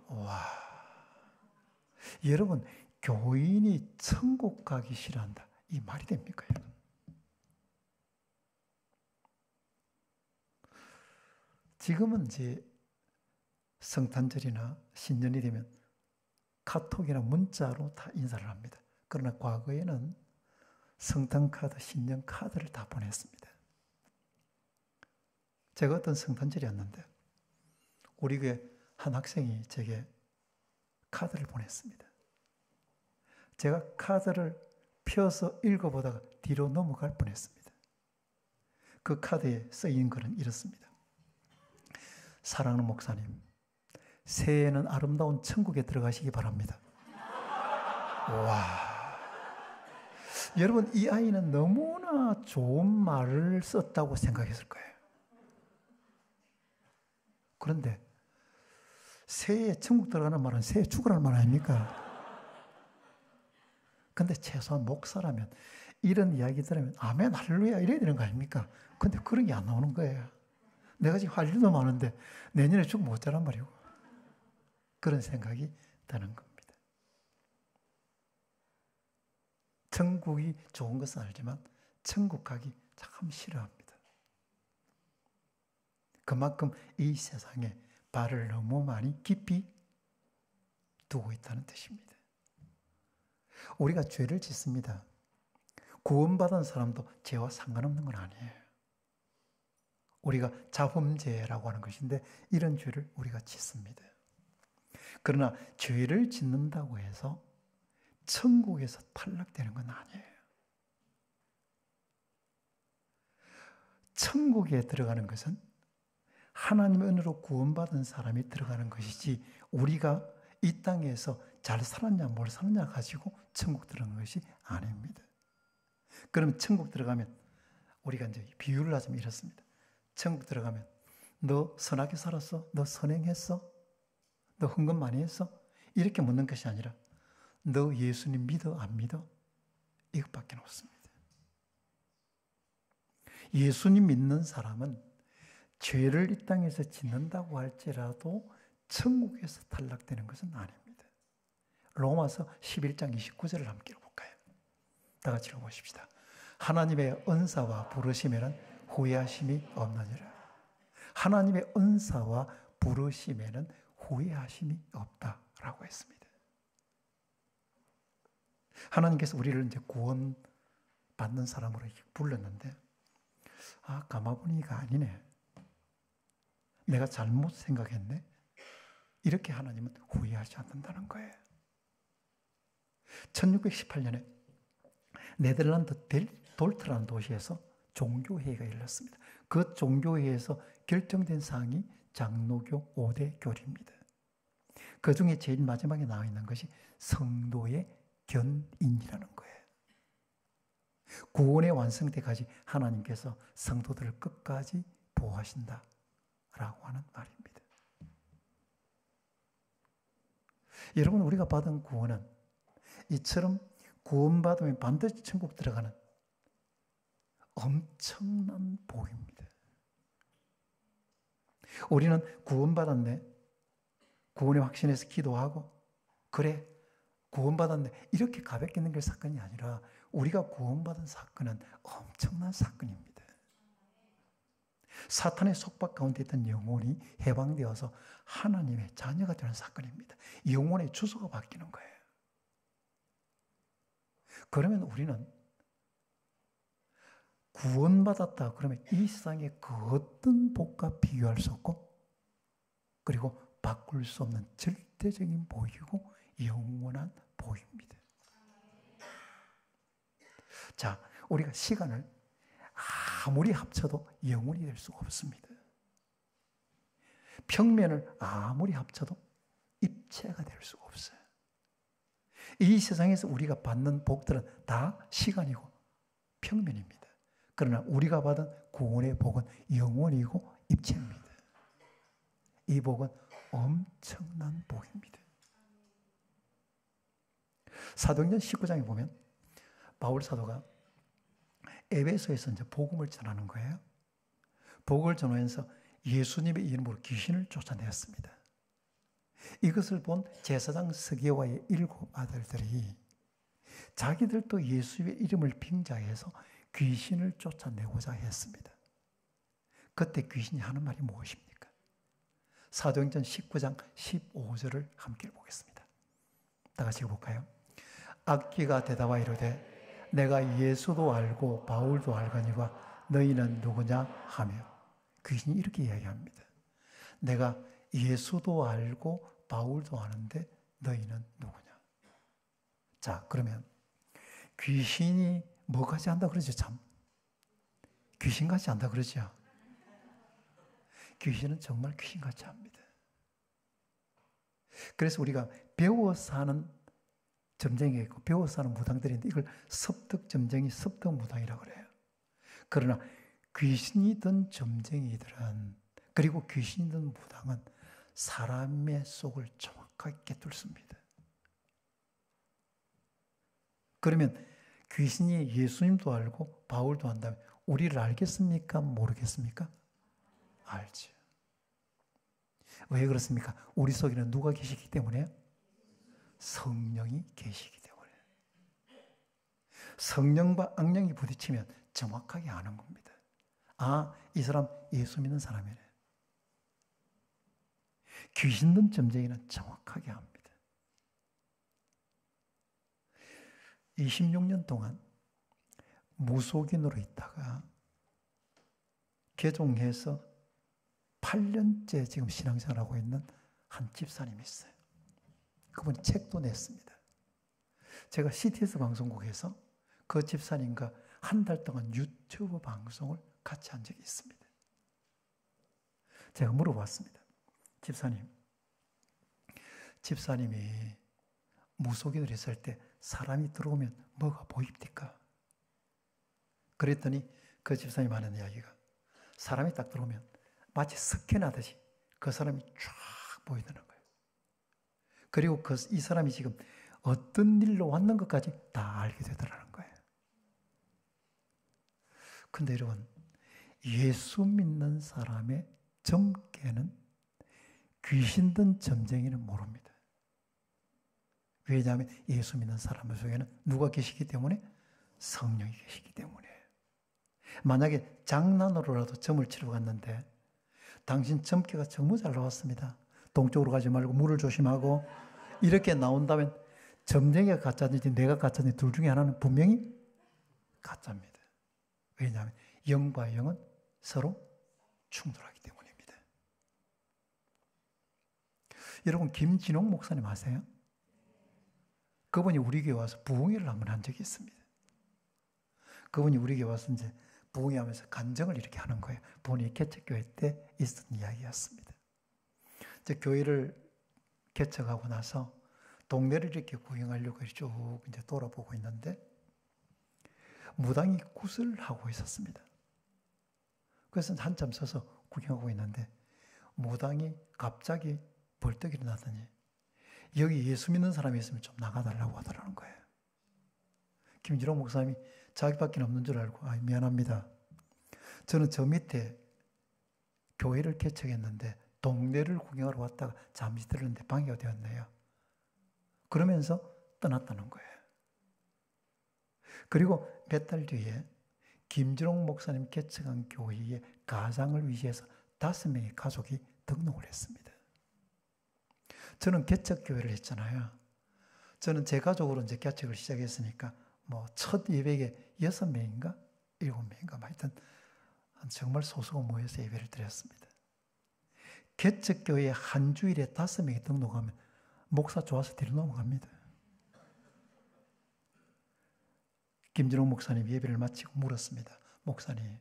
와, 여러분 교인이 천국 가기 싫어한다. 이 말이 됩니까, 여러분? 지금은 이제 성탄절이나 신년이 되면 카톡이나 문자로 다 인사를 합니다. 그러나 과거에는 성탄카드, 신년카드를 다 보냈습니다. 제가 어떤 성탄절이었는데 우리 교회 한 학생이 제게 카드를 보냈습니다. 제가 카드를 펴서 읽어보다가 뒤로 넘어갈 뻔했습니다. 그 카드에 쓰인 글은 이렇습니다. 사랑하는 목사님, 새해에는 아름다운 천국에 들어가시기 바랍니다. 와, 여러분 이 아이는 너무나 좋은 말을 썼다고 생각했을 거예요. 그런데 새해에 천국 들어가는 말은 새해 죽으라는 말 아닙니까? 근데 최소한 목사라면 이런 이야기 들으면 아멘 할렐루야 이래야 되는 거 아닙니까? 근데 그런 게 안 나오는 거예요. 내가 지금 할 일도 많은데 내년에 죽으면 어쩌란 말이고. 그런 생각이 드는 겁니다. 천국이 좋은 것은 알지만 천국 가기 참 싫어합니다. 그만큼 이 세상에 발을 너무 많이 깊이 두고 있다는 뜻입니다. 우리가 죄를 짓습니다. 구원받은 사람도 죄와 상관없는 건 아니에요. 우리가 자범죄라고 하는 것인데 이런 죄를 우리가 짓습니다. 그러나 죄를 짓는다고 해서 천국에서 탈락되는 건 아니에요. 천국에 들어가는 것은 하나님의 은혜로 구원받은 사람이 들어가는 것이지 우리가 이 땅에서 잘 살았냐 뭘 살았냐 가지고 천국 들어가는 것이 아닙니다. 그러면 천국 들어가면 우리가 이제 비유를 하자면 이렇습니다. 천국 들어가면 너 선하게 살았어? 너 선행했어? 너 헌금 많이 했어? 이렇게 묻는 것이 아니라 너 예수님 믿어 안 믿어? 이것밖에 없습니다. 예수님 믿는 사람은 죄를 이 땅에서 짓는다고 할지라도 천국에서 탈락되는 것은 아닙니다. 로마서 11장 29절을 함께 읽어볼까요? 다 같이 읽어보십시다. 하나님의 은사와 부르심에는 후회하심이 없느니라. 하나님의 은사와 부르심에는 후회하심이 없다라고 했습니다. 하나님께서 우리를 이제 구원 받는 사람으로 불렀는데 가마보니가 아니네. 내가 잘못 생각했네. 이렇게 하나님은 후회하지 않는다는 거예요. 1618년에 네덜란드 돌트라는 도시에서 종교회의가 열렸습니다. 그 종교회의에서 결정된 사항이 장로교 5대 교리입니다. 그 중에 제일 마지막에 나와 있는 것이 성도의 견인이라는 거예요. 구원의 완성때까지 하나님께서 성도들을 끝까지 보호하신다라고 하는 말입니다. 여러분, 우리가 받은 구원은 이처럼 구원받으면 반드시 천국 들어가는 엄청난 복입니다. 우리는 구원받았네, 구원의 확신에서 기도하고 그래 구원받았네 이렇게 가볍게 넘길 사건이 아니라 우리가 구원받은 사건은 엄청난 사건입니다. 사탄의 속박 가운데 있던 영혼이 해방되어서 하나님의 자녀가 되는 사건입니다. 영혼의 주소가 바뀌는 거예요. 그러면 우리는 구원받았다 그러면 이 세상의 그 어떤 복과 비교할 수 없고 그리고 바꿀 수 없는 절대적인 복이고 영원한 복입니다. 자, 우리가 시간을 아무리 합쳐도 영원이 될 수가 없습니다. 평면을 아무리 합쳐도 입체가 될 수가 없어요. 이 세상에서 우리가 받는 복들은 다 시간이고 평면입니다. 그러나 우리가 받은 구원의 복은 영원이고 입체입니다. 이 복은 엄청난 복입니다. 사도행전 19장에 보면 바울 사도가 에베소에서 이제 복음을 전하는 거예요. 복음을 전하면서 예수님의 이름으로 귀신을 쫓아내었습니다. 이것을 본 제사장 스게와의 7 아들들이 자기들도 예수의 이름을 빙자해서 귀신을 쫓아내고자 했습니다. 그때 귀신이 하는 말이 무엇입니까? 사도행전 19장 15절을 함께 보겠습니다. 다 같이 읽어볼까요? 악귀가 대답하여 이르되 내가 예수도 알고 바울도 알거니와 너희는 누구냐 하며 귀신이 이렇게 이야기합니다. 내가 예수도 알고 바울도 아는데 너희는 누구냐? 자, 그러면 귀신이 뭐까지 한다 그러죠? 참 귀신같이 한다 그러죠? 귀신은 정말 귀신같이 합니다. 그래서 우리가 배워서 하는 점쟁이가 있고 배워서 하는 무당들인데 이걸 섭득점쟁이, 섭득무당이라고 그래요. 그러나 귀신이든 점쟁이들은 그리고 귀신이든 무당은 사람의 속을 정확하게 꿰뚫습니다. 그러면 귀신이 예수님도 알고 바울도 안다면 우리를 알겠습니까? 모르겠습니까? 알죠. 왜 그렇습니까? 우리 속에는 누가 계시기 때문에? 성령이 계시기 때문에. 성령과 악령이 부딪히면 정확하게 아는 겁니다. 아, 이 사람 예수 믿는 사람이네. 귀신 든 점쟁이는 정확하게 압니다. 26년 동안 무속인으로 있다가 개종해서 8년째 지금 신앙생활하고 있는 한 집사님이 있어요. 그분이 책도 냈습니다. 제가 CTS 방송국에서 그 집사님과 한 달 동안 유튜브 방송을 같이 한 적이 있습니다. 제가 물어봤습니다. 집사님이 무속인으로 있을 때 사람이 들어오면 뭐가 보입니까? 그랬더니 그 집사님 하는 이야기가 사람이 딱 들어오면 마치 스캔하듯이 그 사람이 쫙 보이는 거예요. 그리고 이 사람이 지금 어떤 일로 왔는 것까지 다 알게 되더라는 거예요. 근데 여러분, 예수 믿는 사람의 점괘는 귀신 든 점쟁이는 모릅니다. 왜냐하면 예수 믿는 사람 속에는 누가 계시기 때문에? 성령이 계시기 때문에. 만약에 장난으로라도 점을 치러 갔는데 당신 점괘가 정말 잘 나왔습니다. 동쪽으로 가지 말고 물을 조심하고 이렇게 나온다면 점쟁이가 가짜인지 내가 가짜인지 둘 중에 하나는 분명히 가짜입니다. 왜냐하면 영과 영은 서로 충돌하기 때문입니다. 여러분, 김진홍 목사님 아세요? 그분이 우리 교회 와서 부흥회를 한번 한 적이 있습니다. 그분이 우리 교회 와서 이제 부흥회 하면서 간증을 이렇게 하는 거예요. 본인이 개척교회 때 있었던 이야기였습니다. 이제 교회를 개척하고 나서 동네를 이렇게 구경하려고 쭉 이제 돌아보고 있는데 무당이 굿을 하고 있었습니다. 그래서 한참 서서 구경하고 있는데 무당이 갑자기 벌떡 일어나더니 여기 예수 믿는 사람이 있으면 좀 나가달라고 하더라는 거예요. 김진홍 목사님이 자기밖에 없는 줄 알고 미안합니다. 저는 저 밑에 교회를 개척했는데 동네를 구경하러 왔다가 잠시 들었는데 방해가 되었네요. 그러면서 떠났다는 거예요. 그리고 몇 달 뒤에 김진홍 목사님 개척한 교회의 가장을 위시해서 5명의 가족이 등록을 했습니다. 저는 개척교회를 했잖아요. 저는 제 가족으로 이제 개척을 시작했으니까 첫 예배에 6명인가 7명인가 하여튼 정말 소수가 모여서 예배를 드렸습니다. 개척교회 한 주일에 5명이 등록하면 목사 좋아서 뒤로 넘어갑니다. 김진홍 목사님 예배를 마치고 물었습니다. 목사님,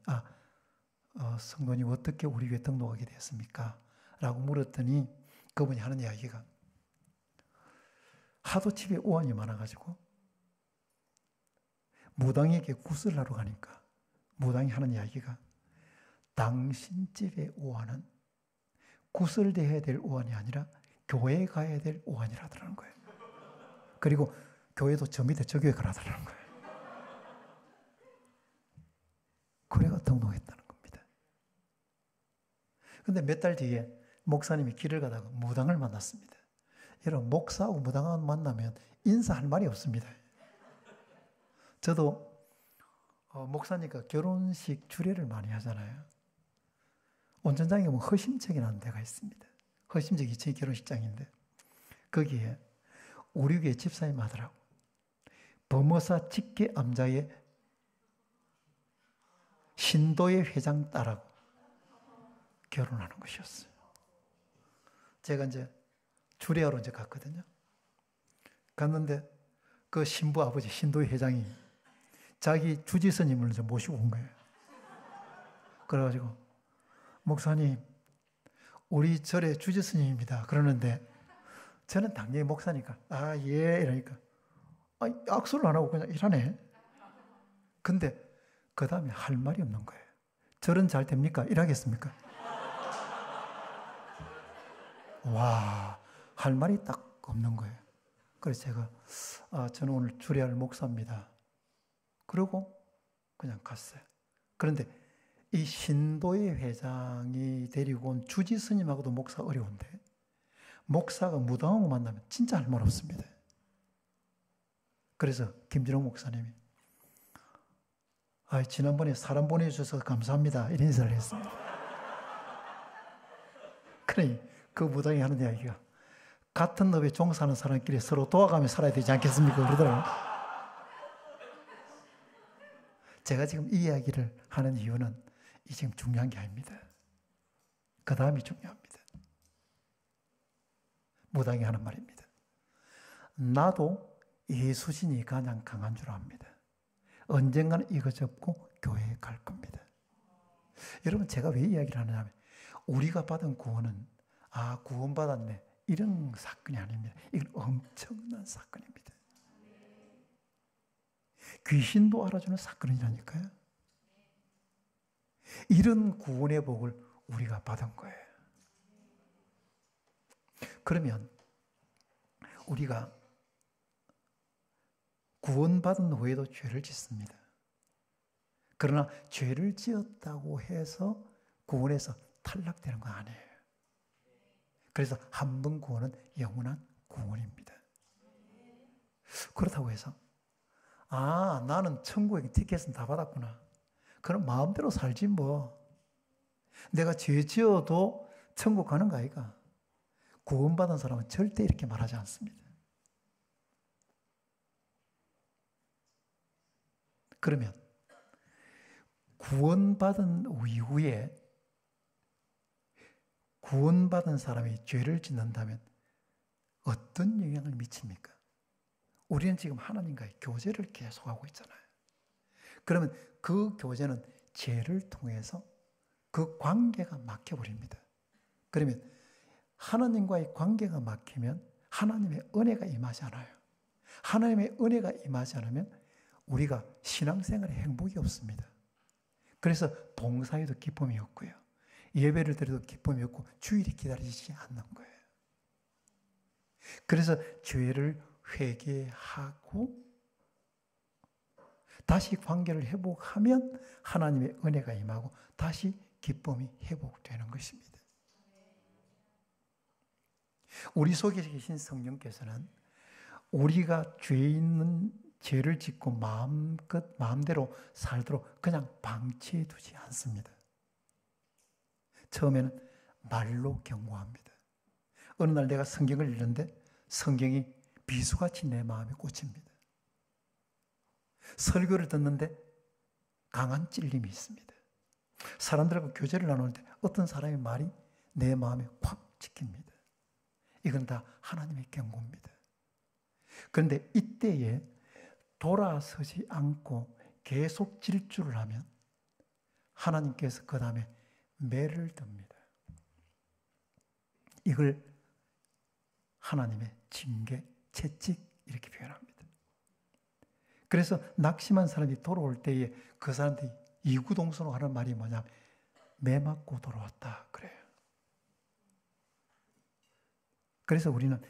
성도님 어떻게 우리 교회 등록하게 되었습니까? 라고 물었더니 그분이 하는 이야기가 하도 집에 오한이 많아가지고 무당에게 굿을 하러 가니까 무당이 하는 이야기가 당신 집의 오한은 굿을 대해야 될 오한이 아니라 교회에 가야 될 오한이라더라는 거예요. 그리고 교회도 저 밑에 저 교회 가라더라는 거예요. 그래가 등록했다는 겁니다. 그런데 몇 달 뒤에 목사님이 길을 가다가 무당을 만났습니다. 여러분, 목사하고 무당을 만나면 인사할 말이 없습니다. 저도 목사니까 결혼식 주례를 많이 하잖아요. 온전장에 보면 허심책이라는 데가 있습니다. 허심책 2층이 결혼식장인데 거기에 우리 교회 집사님 아들하고 범어사 직계 암자의 신도의 회장 딸하고 결혼하는 것이었어요. 제가 이제 주례하러 이제 갔거든요. 갔는데 그 신부 아버지 신도의 회장이 자기 주지스님을 이제 모시고 온 거예요. 그래가지고 목사님, 우리 절의 주지스님입니다. 그러는데 저는 당연히 목사니까 예 이러니까 악수를 안 하고 그냥 이러네. 근데 그 다음에 할 말이 없는 거예요. 절은 잘 됩니까? 일하겠습니까? 와, 할 말이 딱 없는 거예요. 그래서 제가 저는 오늘 주례할 목사입니다. 그러고 그냥 갔어요. 그런데 이 신도의 회장이 데리고 온 주지 스님하고도 목사 어려운데 목사가 무당하고 만나면 진짜 할 말 없습니다. 그래서 김진홍 목사님이 지난번에 사람 보내주셔서 감사합니다 이런 인사를 했습니다. 그러니 그 무당이 하는 이야기가 같은 업에 종사하는 사람끼리 서로 도와가며 살아야 되지 않겠습니까? 그러더라고요. 제가 지금 이 이야기를 하는 이유는 이 지금 중요한 게 아닙니다. 그 다음이 중요합니다. 무당이 하는 말입니다. 나도 예수신이 가장 강한 줄 압니다. 언젠가는 이거 접고 교회에 갈 겁니다. 여러분 제가 왜 이야기를 하느냐면 우리가 받은 구원은 구원받았네 이런 사건이 아닙니다. 이건 엄청난 사건입니다. 귀신도 알아주는 사건이라니까요. 이런 구원의 복을 우리가 받은 거예요. 그러면 우리가 구원받은 후에도 죄를 짓습니다. 그러나 죄를 지었다고 해서 구원에서 탈락되는 건 아니에요. 그래서 한 번 구원은 영원한 구원입니다. 그렇다고 해서 나는 천국에 티켓은 다 받았구나. 그럼 마음대로 살지 뭐. 내가 죄 지어도 천국 가는 거 아이가. 구원받은 사람은 절대 이렇게 말하지 않습니다. 그러면 구원받은 이후에 구원받은 사람이 죄를 짓는다면 어떤 영향을 미칩니까? 우리는 지금 하나님과의 교제를 계속하고 있잖아요. 그러면 그 교제는 죄를 통해서 그 관계가 막혀버립니다. 그러면 하나님과의 관계가 막히면 하나님의 은혜가 임하지 않아요. 하나님의 은혜가 임하지 않으면 우리가 신앙생활에 행복이 없습니다. 그래서 봉사에도 기쁨이 없고요. 예배를 드려도 기쁨이 없고 주일이 기다리지 않는 거예요. 그래서 죄를 회개하고 다시 관계를 회복하면 하나님의 은혜가 임하고 다시 기쁨이 회복되는 것입니다. 우리 속에 계신 성령께서는 우리가 죄 있는 죄를 짓고 마음대로 살도록 그냥 방치해 두지 않습니다. 처음에는 말로 경고합니다. 어느 날 내가 성경을 읽는데 성경이 비수같이 내 마음에 꽂힙니다. 설교를 듣는데 강한 찔림이 있습니다. 사람들하고 교제를 나눌 때 어떤 사람의 말이 내 마음에 콱 찍힙니다. 이건 다 하나님의 경고입니다. 그런데 이때에 돌아서지 않고 계속 질주를 하면 하나님께서 그 다음에 매를 듭니다. 이걸 하나님의 징계, 채찍 이렇게 표현합니다. 그래서 낙심한 사람이 돌아올 때에 그 사람들이 이구동성으로 하는 말이 뭐냐면 매 맞고 돌아왔다 그래요. 그래서 우리는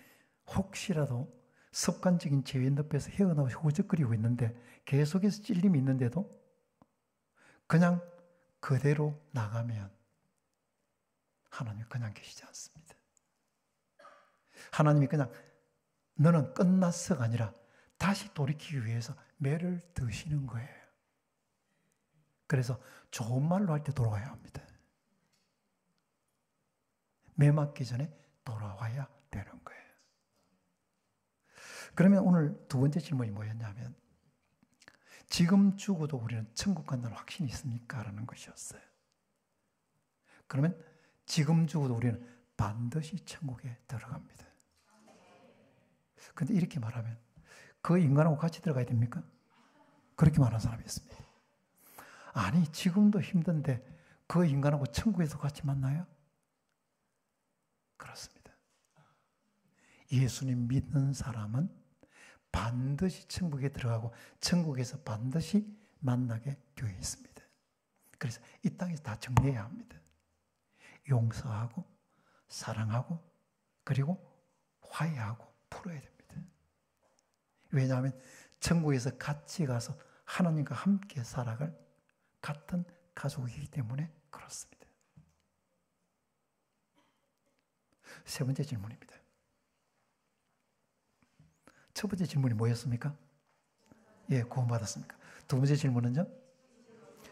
혹시라도 습관적인 죄의 늪에서 헤어나와 허우적거리고 있는데 계속해서 찔림이 있는데도 그냥 그대로 나가면 하나님이 그냥 계시지 않습니다. 하나님이 그냥 너는 끝났어가 아니라 다시 돌이키기 위해서 매를 드시는 거예요. 그래서 좋은 말로 할 때 돌아와야 합니다. 매 맞기 전에 돌아와야 되는 거예요. 그러면 오늘 두 번째 질문이 뭐였냐면 지금 죽어도 우리는 천국 간다는 확신이 있습니까? 라는 것이었어요. 그러면 지금 죽어도 우리는 반드시 천국에 들어갑니다. 그런데 이렇게 말하면 그 인간하고 같이 들어가야 됩니까? 그렇게 말하는 사람이 있습니다. 아니 지금도 힘든데 그 인간하고 천국에서 같이 만나요? 그렇습니다. 예수님 믿는 사람은 반드시 천국에 들어가고 천국에서 반드시 만나게 되어 있습니다. 그래서 이 땅에서 다 정리해야 합니다. 용서하고 사랑하고 그리고 화해하고 풀어야 됩니다. 왜냐하면 천국에서 같이 가서 하나님과 함께 살아갈 같은 가족이기 때문에 그렇습니다. 세 번째 질문입니다. 첫 번째 질문이 뭐였습니까? 예, 구원받았습니까? 두 번째 질문은요?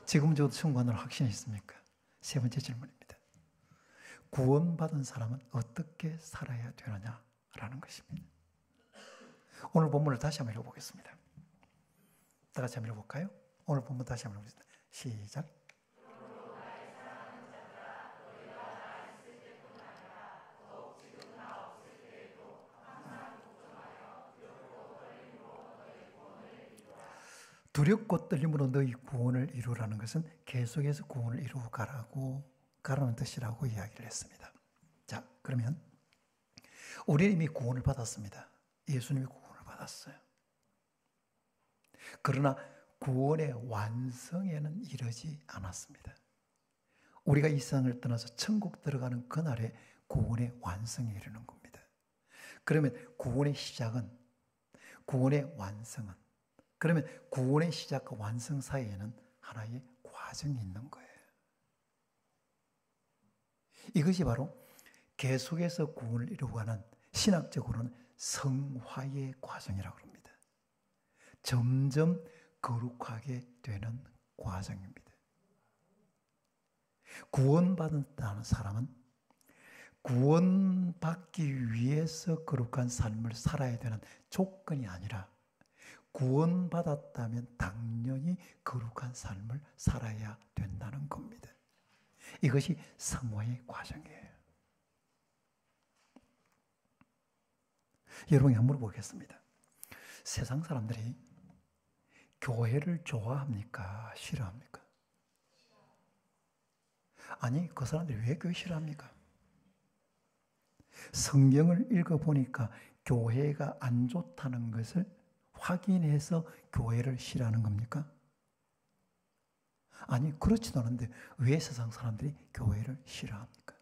지금 저도 천국을 확신했습니까? 세 번째 질문입니다. 구원받은 사람은 어떻게 살아야 되느냐라는 것입니다. 오늘 본문을 다시 한번 읽어보겠습니다. 다 같이 한번 읽어볼까요? 오늘 본문 다시 한번 읽어보겠습니다. 시작. 두렵고 떨림으로 너희 구원을 이루라는 것은 계속해서 구원을 이루어 가라는 뜻이라고 이야기를 했습니다. 자, 그러면 우리는 이미 구원을 받았습니다. 예수님이 구원을 받았어요. 그러나 구원의 완성에는 이르지 않았습니다. 우리가 이 세상을 떠나서 천국 들어가는 그날에 구원의 완성에 이르는 겁니다. 그러면 구원의 시작은, 구원의 완성은, 그러면 구원의 시작과 완성 사이에는 하나의 과정이 있는 거예요. 이것이 바로 계속해서 구원을 이루어가는, 신학적으로는 성화의 과정이라고 합니다. 점점 거룩하게 되는 과정입니다. 구원받았다는 사람은 구원받기 위해서 거룩한 삶을 살아야 되는 조건이 아니라 구원받았다면 당연히 거룩한 삶을 살아야 된다는 겁니다. 이것이 성화의 과정이에요. 여러분이 한번 물어보겠습니다. 세상 사람들이 교회를 좋아합니까? 싫어합니까? 아니, 그 사람들이 왜 교회 싫어합니까? 성경을 읽어보니까 교회가 안 좋다는 것을 확인해서 교회를 싫어하는 겁니까? 아니, 그렇지도 않은데 왜 세상 사람들이 교회를 싫어합니까?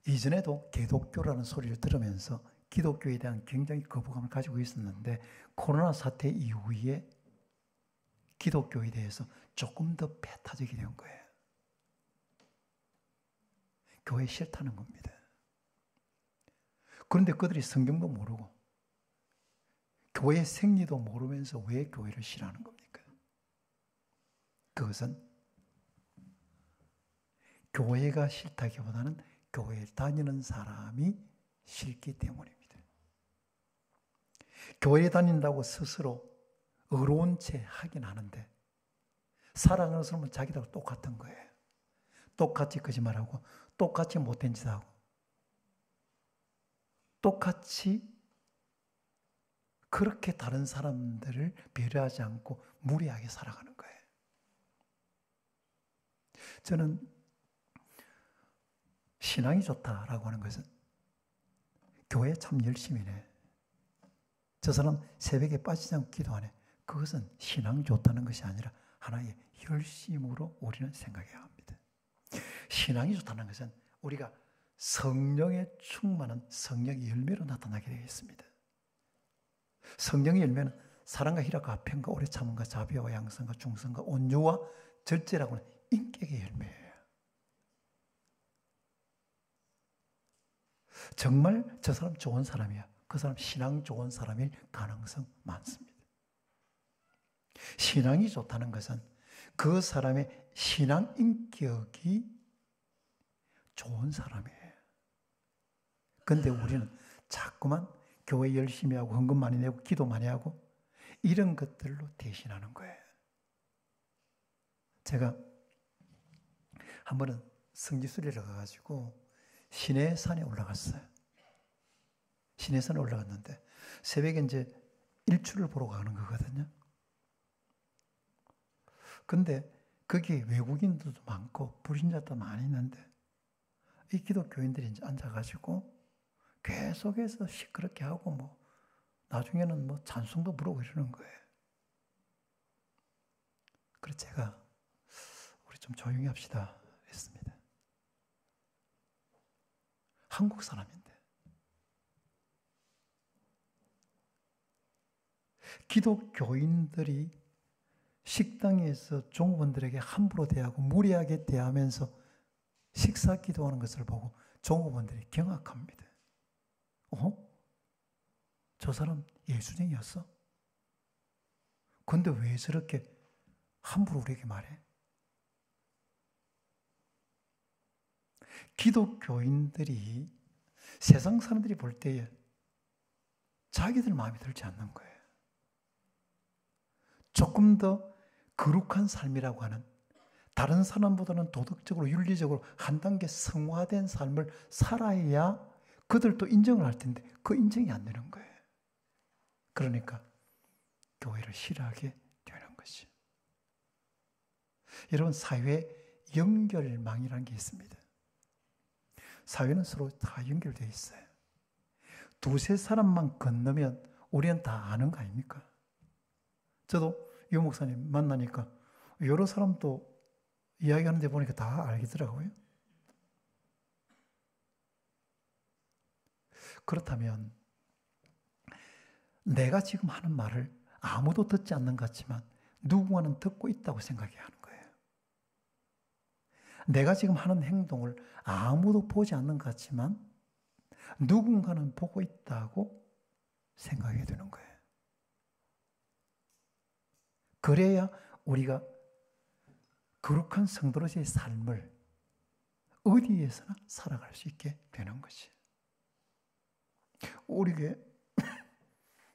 이전에도 기독교라는 소리를 들으면서 기독교에 대한 굉장히 거부감을 가지고 있었는데 코로나 사태 이후에 기독교에 대해서 조금 더 배타적이 된 거예요. 교회 싫다는 겁니다. 그런데 그들이 성경도 모르고 교회 생리도 모르면서 왜 교회를 싫어하는 겁니까? 그것은 교회가 싫다기보다는 교회 다니는 사람이 싫기 때문입니다. 교회 다닌다고 스스로 의로운 채 하긴 하는데 살아가는 사람은 자기하고 똑같은 거예요. 똑같이 거짓말하고 똑같이 못된 짓 하고 똑같이 그렇게 다른 사람들을 배려하지 않고 무리하게 살아가는 거예요. 저는 신앙이 좋다라고 하는 것은 교회 참 열심히네. 저 사람 새벽에 빠지지 않고 기도하네. 그것은 신앙이 좋다는 것이 아니라 하나의 열심으로 우리는 생각해야 합니다. 신앙이 좋다는 것은 우리가 성령에 충만한 성령의 열매로 나타나게 되어 있습니다. 성령의 열매는 사랑과 희락과 평과 오래 참음과 자비와 양성과 중성과 온유와 절제라고 하는 인격의 열매예요. 정말 저 사람 좋은 사람이야. 그 사람 신앙 좋은 사람일 가능성 많습니다. 신앙이 좋다는 것은 그 사람의 신앙 인격이 좋은 사람이에요. 그런데 우리는 자꾸만 교회 열심히 하고 헌금 많이 내고 기도 많이 하고 이런 것들로 대신하는 거예요. 제가 한 번은 성지순례를 가가지고 시내산에 올라갔어요. 시내산에 올라갔는데 새벽에 이제 일출을 보러 가는 거거든요. 근데 거기 외국인들도 많고 불신자도 많이 있는데 이 기독교인들이 이제 앉아가지고 계속해서 시끄럽게 하고 뭐 나중에는 뭐 찬송도 부르고 이러는 거예요. 그래서 제가 우리 좀 조용히 합시다 했습니다. 한국 사람인데 기독교인들이 식당에서 종업원들에게 함부로 대하고 무례하게 대하면서 식사 기도하는 것을 보고 종업원들이 경악합니다. 저 사람 예수쟁이였어? 근데 왜 저렇게 함부로 우리에게 말해? 기독교인들이 세상 사람들이 볼 때에 자기들 마음에 들지 않는 거예요. 조금 더 거룩한 삶이라고 하는, 다른 사람보다는 도덕적으로 윤리적으로 한 단계 성화된 삶을 살아야 그들도 인정을 할 텐데 그 인정이 안 되는 거예요. 그러니까 교회를 싫어하게 되는 것이. 여러분, 사회 연결망이라는 게 있습니다. 사회는 서로 다 연결되어 있어요. 두세 사람만 건너면 우리는 다 아는 거 아닙니까? 저도 유 목사님 만나니까 여러 사람도 이야기하는 데 보니까 다 알겠더라고요. 그렇다면 내가 지금 하는 말을 아무도 듣지 않는 것 같지만 누군가는 듣고 있다고 생각해야 하는 거예요. 내가 지금 하는 행동을 아무도 보지 않는 것 같지만 누군가는 보고 있다고 생각해야 되는 거예요. 그래야 우리가 거룩한 성도로서의 삶을 어디에서나 살아갈 수 있게 되는 것이. 우리 교회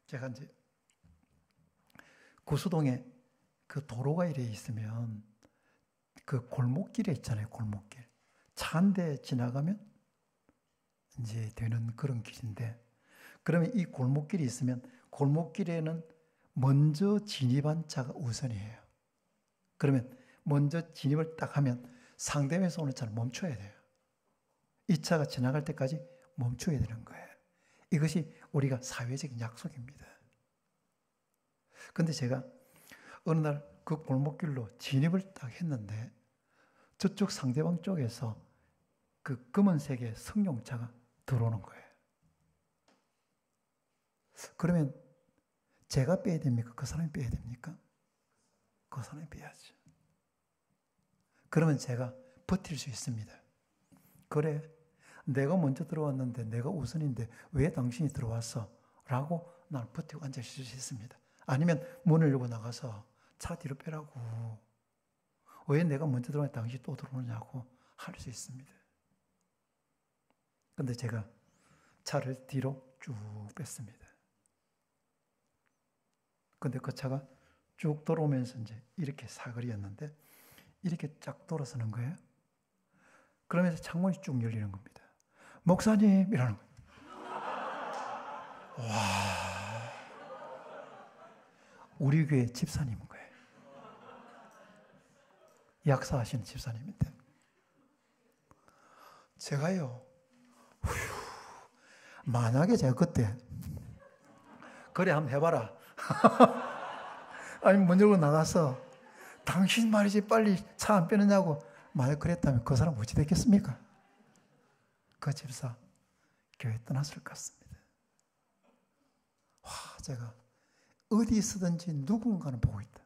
제가 이제 구수동에 그 도로가 이래 있으면 그 골목길에 있잖아요. 골목길. 차 한 대 지나가면 이제 되는 그런 길인데, 그러면 이 골목길이 있으면 골목길에는 먼저 진입한 차가 우선이에요. 그러면 먼저 진입을 딱 하면 상대에서 오는 차를 멈춰야 돼요. 이 차가 지나갈 때까지 멈춰야 되는 거예요. 이것이 우리가 사회적인 약속입니다. 그런데 제가 어느 날 그 골목길로 진입을 딱 했는데 저쪽 상대방 쪽에서 그 검은색의 승용차가 들어오는 거예요. 그러면 제가 빼야 됩니까? 그 사람이 빼야 됩니까? 그 사람이 빼야죠. 그러면 제가 버틸 수 있습니다. 그래, 내가 먼저 들어왔는데 내가 우선인데 왜 당신이 들어왔어? 라고 난 버티고 앉아있을 수 있습니다. 아니면 문을 열고 나가서 차 뒤로 빼라고, 왜 내가 먼저 들어왔는데 당신이 또 들어오느냐고 할 수 있습니다. 근데 제가 차를 뒤로 쭉 뺐습니다. 근데 그 차가 쭉 돌아오면서 이제 이렇게 사거리였는데 이렇게 쫙 돌아서는 거예요. 그러면서 창문이 쭉 열리는 겁니다. 목사님 이러는 거예요. 와, 우리 교회 집사님인 거예요. 약사하시는 집사님인데 제가요, 만약에 제가 그때 그래 한번 해봐라 아니 문 열고 나가서 당신 말이지 빨리 차 안 빼느냐고 만약 그랬다면 그 사람 어찌 됐겠습니까? 그 집사 교회 떠났을 것 같습니다. 와, 제가 어디 있든지 누군가는 보고 있다.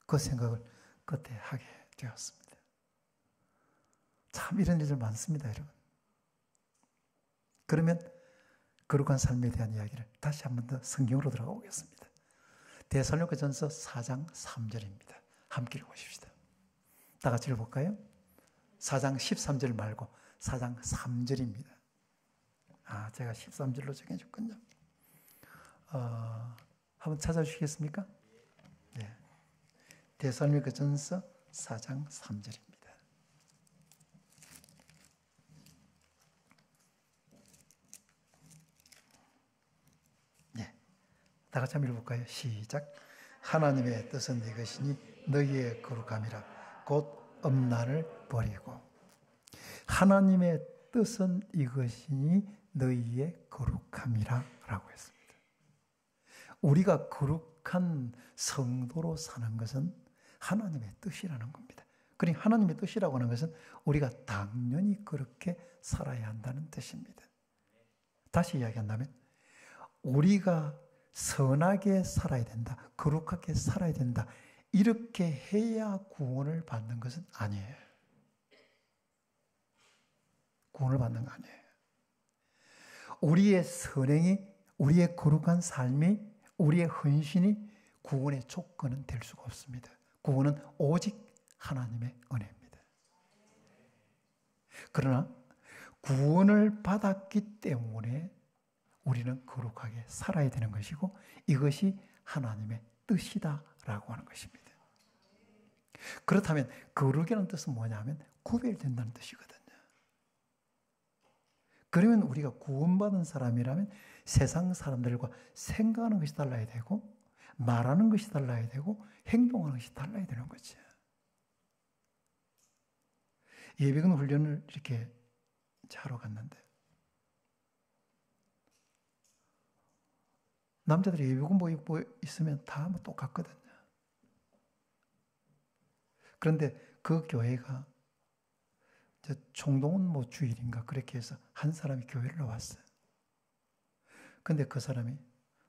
그 생각을 그때 하게 되었습니다. 참 이런 일들 많습니다, 여러분. 그러면 거룩한 삶에 대한 이야기를 다시 한 번 더 성경으로 들어가 보겠습니다. 데살로니가전서 4장 3절입니다. 함께 읽어보십시다. 다 같이 읽어볼까요? 4장 13절 말고 4장 3절입니다. 아, 제가 13절로 정해줬군요. 한번 찾아주시겠습니까? 네. 데살로니가전서 4장 3절입니다. 네, 다 같이 한번 읽어볼까요? 시작. 하나님의 뜻은 이것이니 너희의 거룩함이라 곧 음란을 버리고. 하나님의 뜻은 이것이니 너희의 거룩함이라 라고 했습니다. 우리가 거룩한 성도로 사는 것은 하나님의 뜻이라는 겁니다. 그러니까 하나님의 뜻이라고 하는 것은 우리가 당연히 그렇게 살아야 한다는 뜻입니다. 다시 이야기한다면 우리가 선하게 살아야 된다, 거룩하게 살아야 된다, 이렇게 해야 구원을 받는 것은 아니에요. 구원을 받는 거 아니에요. 우리의 선행이, 우리의 거룩한 삶이, 우리의 헌신이 구원의 조건은 될 수가 없습니다. 구원은 오직 하나님의 은혜입니다. 그러나 구원을 받았기 때문에 우리는 거룩하게 살아야 되는 것이고, 이것이 하나님의 뜻이다라고 하는 것입니다. 그렇다면 거룩이라는 뜻은 뭐냐면 구별된다는 뜻이거든요. 그러면 우리가 구원받은 사람이라면 세상 사람들과 생각하는 것이 달라야 되고, 말하는 것이 달라야 되고, 행동하는 것이 달라야 되는 거죠. 예비군 훈련을 이렇게 하러 갔는데, 남자들이 예비군복 입고 있으면 다 똑같거든요. 그런데 그 교회가 총동원 주일인가 그렇게 해서 한 사람이 교회를 나왔어요. 근데 그 사람이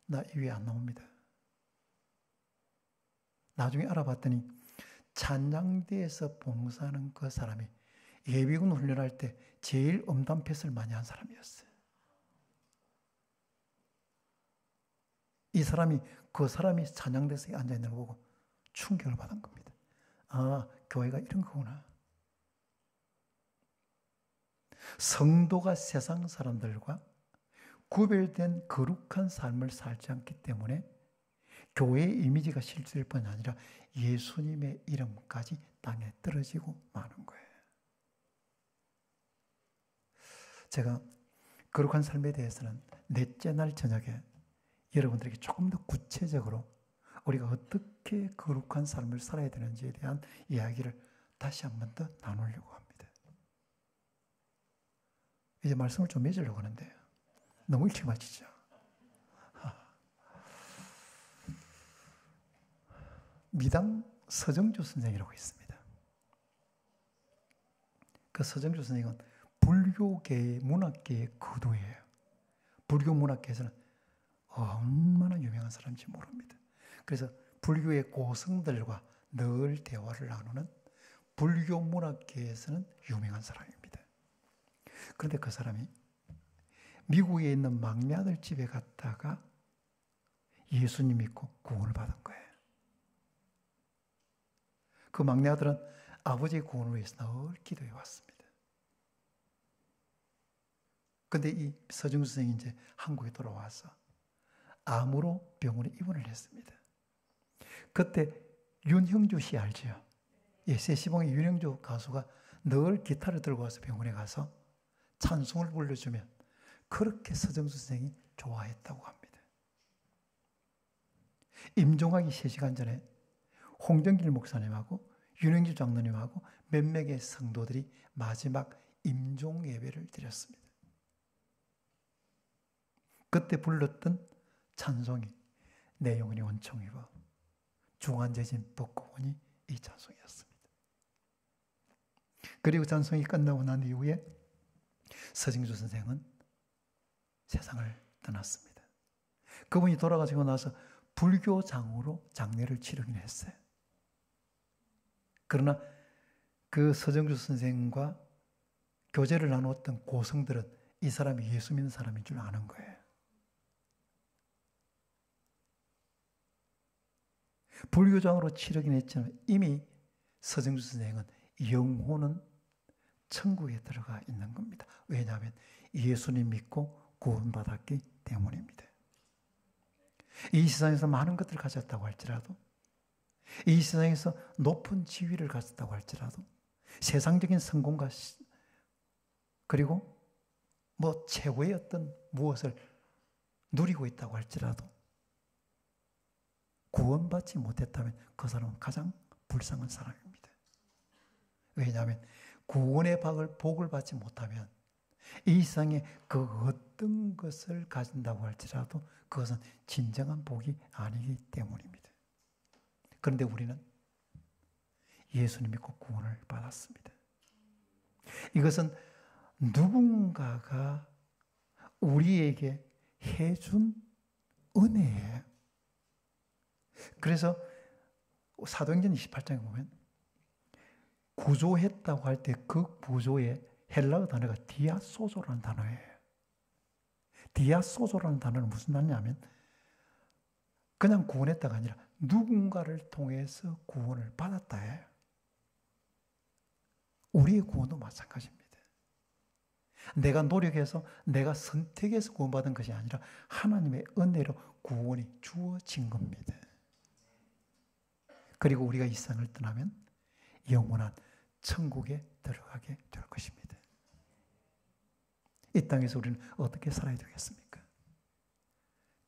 나 이 위에 안 나옵니다. 나중에 알아봤더니 찬양대에서 봉사하는 그 사람이 예비군 훈련할 때 제일 음담패스를 많이 한 사람이었어요. 이 사람이, 그 사람이 찬양대에서 앉아있는 걸 보고 충격을 받은 겁니다. 아, 교회가 이런 거구나. 성도가 세상 사람들과 구별된 거룩한 삶을 살지 않기 때문에 교회의 이미지가 실수일 뿐 아니라 예수님의 이름까지 땅에 떨어지고 마는 거예요. 제가 거룩한 삶에 대해서는 넷째 날 저녁에 여러분들에게 조금 더 구체적으로 우리가 어떻게 거룩한 삶을 살아야 되는지에 대한 이야기를 다시 한 번 더 나누려고 합니다. 이제 말씀을 좀 맺으려고 하는데요. 너무 일찍 마치죠. 미당 서정주 선생이라고 있습니다. 그 서정주 선생은 불교계의 문학계의 거두예요. 불교 문학계에서는 얼마나 유명한 사람인지 모릅니다. 그래서 불교의 고승들과 늘 대화를 나누는 불교 문학계에서는 유명한 사람입니다. 그런데 그 사람이 미국에 있는 막내 아들 집에 갔다가 예수님 믿고 구원을 받은 거예요. 그 막내 아들은 아버지의 구원을 위해서 늘 기도해 왔습니다. 그런데 이 서정수 선생이 이제 한국에 돌아와서 암으로 병원에 입원을 했습니다. 그때 윤형주 씨 알죠? 예, 세시봉의 윤형주 가수가 늘 기타를 들고 와서 병원에 가서 찬송을 불러주면 그렇게 서정수 선생이 좋아했다고 합니다. 임종하기 3시간 전에 홍정길 목사님하고 윤형주 장로님하고 몇 명의 성도들이 마지막 임종 예배를 드렸습니다. 그때 불렀던 찬송이 내 영혼이 원청 입어 중환제진 벗고 보니 이 찬송이었습니다. 그리고 찬송이 끝나고 난 이후에 서정주 선생은 세상을 떠났습니다. 그분이 돌아가시고 나서 불교장으로 장례를 치르긴 했어요. 그러나 그 서정주 선생과 교제를 나누었던 고성들은 이 사람이 예수 믿는 사람인 줄 아는 거예요. 불교장으로 치르긴 했지만 이미 서정주 선생은 영혼은 천국에 들어가 있는 겁니다. 왜냐하면 예수님 믿고 구원받았기 때문입니다. 이 세상에서 많은 것들을 가졌다고 할지라도, 이 세상에서 높은 지위를 가졌다고 할지라도, 세상적인 성공과 그리고 최고의 어떤 무엇을 누리고 있다고 할지라도 구원받지 못했다면 그 사람은 가장 불쌍한 사람입니다. 왜냐하면 구원의 복을 받지 못하면 이 세상에 그 어떤 것을 가진다고 할지라도 그것은 진정한 복이 아니기 때문입니다. 그런데 우리는 예수님 믿고 구원을 받았습니다. 이것은 누군가가 우리에게 해준 은혜예요. 그래서 사도행전 28장에 보면 구조했다고 할 때 그 구조의 헬라어 단어가 디아소조라는 단어예요. 디아소조라는 단어는 무슨 단어냐면 그냥 구원했다가 아니라 누군가를 통해서 구원을 받았다 해요. 우리의 구원도 마찬가지입니다. 내가 노력해서 내가 선택해서 구원받은 것이 아니라 하나님의 은혜로 구원이 주어진 겁니다. 그리고 우리가 이 세상을 떠나면 영원한 천국에 들어가게 될 것입니다. 이 땅에서 우리는 어떻게 살아야 되겠습니까?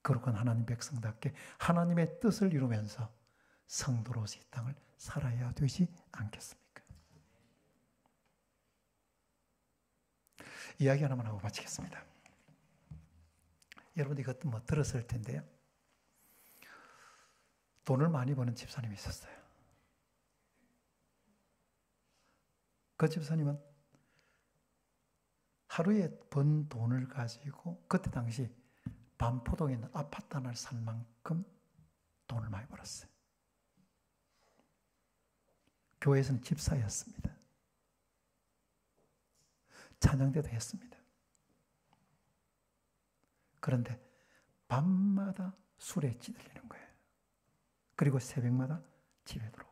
거룩한 하나님 백성답게 하나님의 뜻을 이루면서 성도로서 이 땅을 살아야 되지 않겠습니까? 이야기 하나만 하고 마치겠습니다. 여러분 이것도 뭐 들었을 텐데요. 돈을 많이 버는 집사님이 있었어요. 그 집사님은 하루에 번 돈을 가지고 그때 당시 반포동에 있는 아파트 하나를 살 만큼 돈을 많이 벌었어요. 교회에서는 집사였습니다. 찬양대도 했습니다. 그런데 밤마다 술에 찌들리는 거예요. 그리고 새벽마다 집에 들어오고.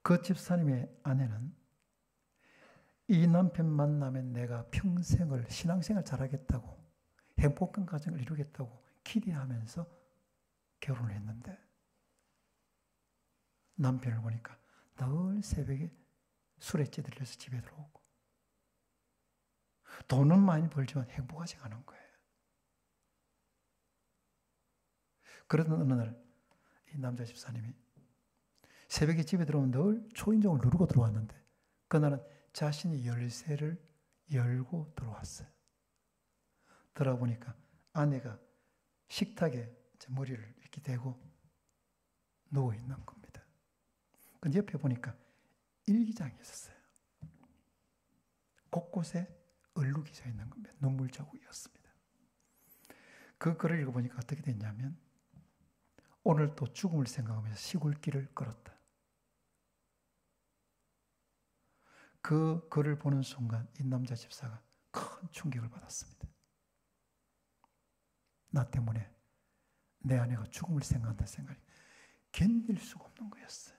그 집사님의 아내는 이 남편 만나면 내가 평생을 신앙생활 잘하겠다고 행복한 가정을 이루겠다고 기대하면서 결혼을 했는데 남편을 보니까 늘 새벽에 술에 찌들려서 집에 들어오고 돈은 많이 벌지만 행복하지 않은 거예요. 그러던 어느 날 이 남자 집사님이 새벽에 집에 들어오면 늘 초인종을 누르고 들어왔는데 그날은 자신이 열쇠를 열고 들어왔어요. 들어보니까 아내가 식탁에 머리를 이렇게 대고 누워있는 겁니다. 근데 옆에 보니까 일기장이 있었어요. 곳곳에 얼룩이 져 있는 겁니다. 눈물 자국이었습니다. 그 글을 읽어보니까 어떻게 됐냐면 오늘 또 죽음을 생각하면서 시골길을 걸었다. 그 글을 보는 순간 이 남자 집사가 큰 충격을 받았습니다. 나 때문에 내 아내가 죽음을 생각한다는 생각이 견딜 수가 없는 거였어요.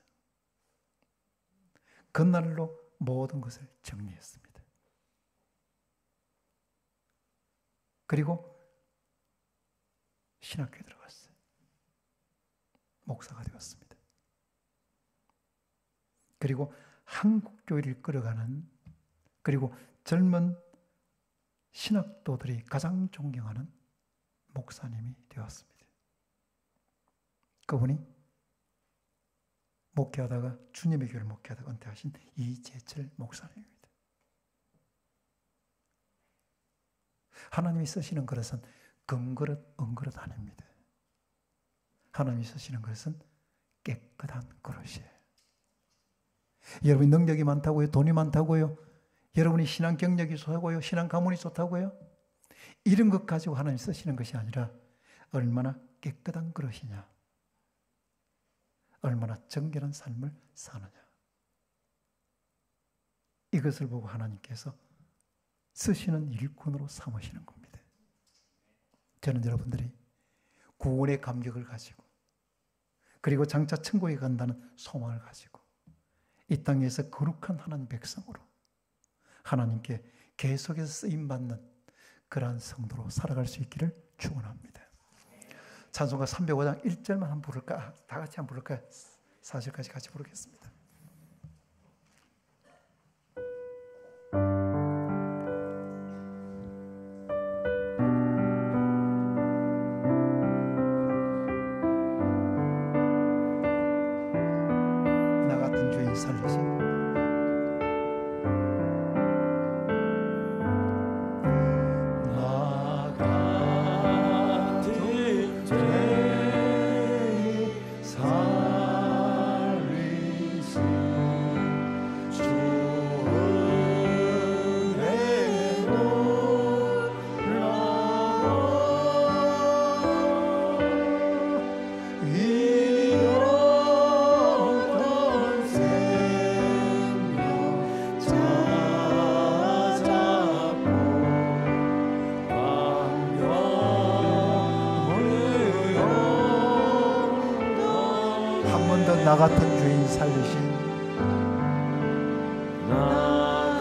그날로 모든 것을 정리했습니다. 그리고 신학교에 들어갔어요. 목사가 되었습니다. 그리고 한국 교회를 이끌어가는 그리고 젊은 신학도들이 가장 존경하는 목사님이 되었습니다. 그분이 목회하다가 주님의 교회를 목회하다가 은퇴하신 이재철 목사님입니다. 하나님이 쓰시는 그릇은 금그릇, 은그릇 아닙니다. 하나님이 쓰시는 그릇은 깨끗한 그릇이에요. 여러분이 능력이 많다고요? 돈이 많다고요? 여러분이 신앙 경력이 좋다고요? 신앙 가문이 좋다고요? 이런 것 가지고 하나님 쓰시는 것이 아니라 얼마나 깨끗한 그릇이냐, 얼마나 정결한 삶을 사느냐, 이것을 보고 하나님께서 쓰시는 일꾼으로 삼으시는 겁니다. 저는 여러분들이 구원의 감격을 가지고 그리고 장차 천국에 간다는 소망을 가지고 이 땅에서 거룩한 하나님 백성으로 하나님께 계속해서 쓰임받는 그러한 성도로 살아갈 수 있기를 축원합니다. 찬송가 305장 1절만 한번 부를까? 다 같이 한번 부를까요? 4절까지 같이 부르겠습니다. 나 같은 죄인 살리신 살리신 나 같은 죄인 살리신 나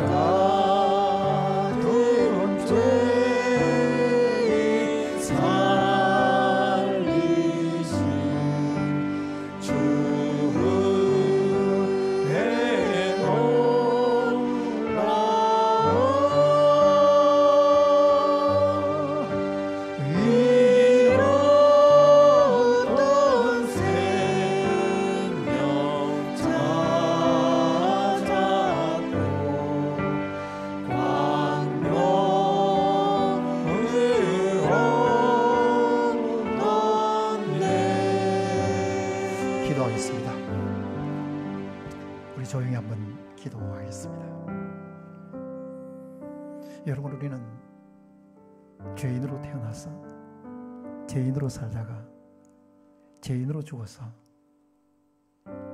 같은 죄인 살리신 주의 놀라워 잃었던 생명 찾았고 광명을 얻었네. 기도하겠습니다. 우리 조용히 한번 기도하겠습니다. 여러분, 우리는 죄인으로 태어나서 죄인으로 살다가 죄인으로 죽어서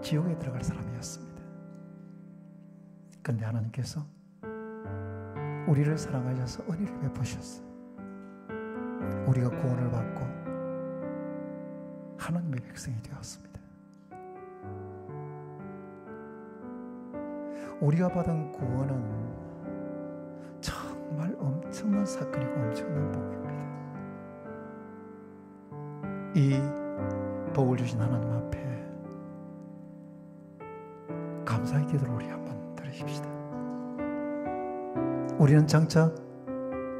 지옥에 들어갈 사람이었습니다. 그런데 하나님께서 우리를 사랑하셔서 은혜를 베푸셨어요. 우리가 구원을 받고 하나님의 백성이 되었습니다. 우리가 받은 구원은 정말 엄청난 사건이고 엄청난 복입니다. 이 복을 주신 하나님 앞에 감사의 기도를 우리 한번 드리십시다. 우리는 장차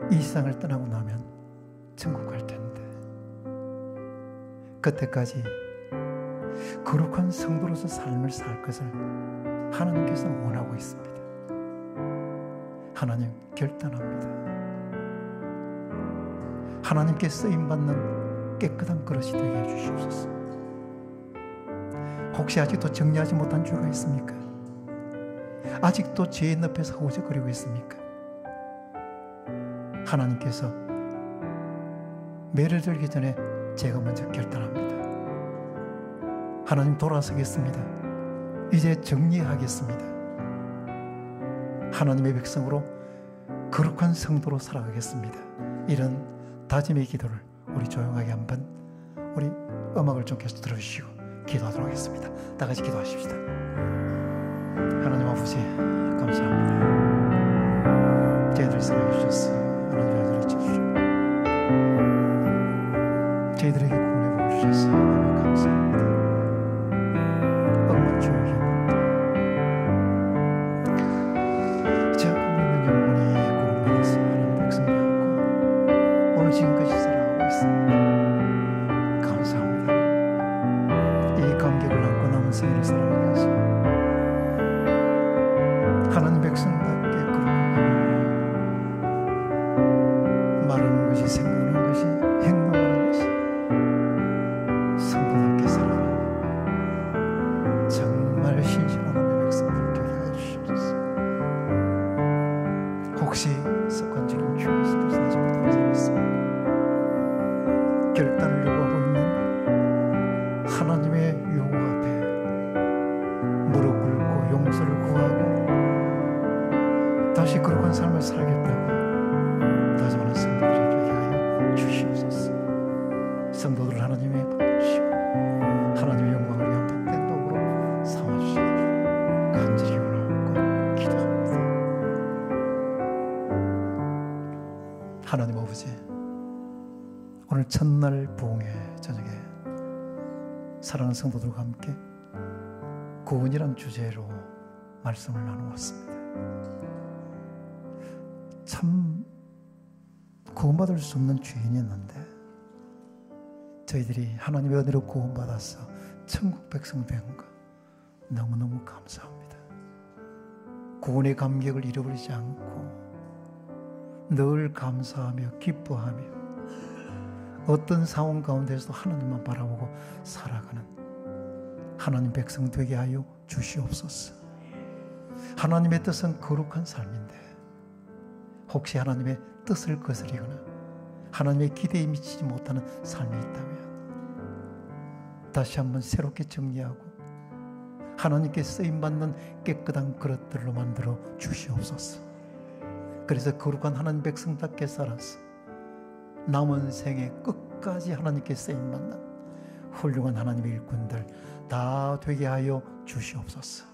이 세상을 떠나고 나면 천국 갈 텐데, 그때까지 거룩한 성도로서 삶을 살 것을 하나님께서 원하고 있습니다. 하나님, 결단합니다. 하나님께 쓰임받는 깨끗한 그릇이 되게 해주시옵소서. 혹시 아직도 정리하지 못한 죄가 있습니까? 아직도 죄의 늪에서 허우적거리고 있습니까? 하나님께서 매를 들기 전에 제가 먼저 결단합니다. 하나님, 돌아서겠습니다. 이제 정리하겠습니다. 하나님의 백성으로 거룩한 성도로 살아가겠습니다. 이런 다짐의 기도를 우리 조용하게 한번, 우리 음악을 좀 계속 들어주시고 기도하도록 하겠습니다. 다 같이 기도하십시다. 하나님 아버지, 감사합니다. 저희들 사랑해 주셨어요. 하나님 아들을 주시옵소서. 저희들에게 구원의 복을 주셨어요. 너무 감사합니다. 엄마 조용히 제가 꿈에 있는 영혼이 구원받아서 하나님 백성 되었고 오늘 지금까지 살아가고 있습니다. 감사합니다. 이 감격을 안고 남은 생애를 살아가게 하시고 하나님 백성답게 그런 말하는 것이, 생각하는 것이, 행동하는 것이 성도답게 살아가는 정말 신실한 하나님의 백성들 되게 하여 주시옵소서. 혹시 습관적인 죄에서 벗어나지 못하고 살았습니까? 결단을 요구하고 있는 하나님의 요구 앞에 무릎 꿇고 용서를 구하고 다시 거룩한 삶을 살겠다고 다짐하는 성도들이 되게 하여 주시옵소서. 성도들을 하나님의 받으시고 하나님의 영광을 위한 복된 도구로 삼아주시기를 간절히 원하고 기도합니다. 하나님 아버지, 오늘 첫날 부흥회 저녁에 사랑하는 성도들과 함께 구원이란 주제로 말씀을 나누었습니다. 참 구원받을 수 없는 죄인이었는데 저희들이 하나님의 은혜로 구원받아서 천국 백성 된 것 너무너무 감사합니다. 구원의 감격을 잃어버리지 않고 늘 감사하며 기뻐하며 어떤 상황 가운데서도 하나님만 바라보고 살아가는 하나님 백성 되게 하여 주시옵소서. 하나님의 뜻은 거룩한 삶인데 혹시 하나님의 뜻을 거스리거나 하나님의 기대에 미치지 못하는 삶이 있다면 다시 한번 새롭게 정리하고 하나님께 쓰임받는 깨끗한 그릇들로 만들어 주시옵소서. 그래서 거룩한 하나님 백성답게 살아서 남은 생에 끝까지 하나님께 쓰임받는 훌륭한 하나님의 일꾼들 다 되게 하여 주시옵소서.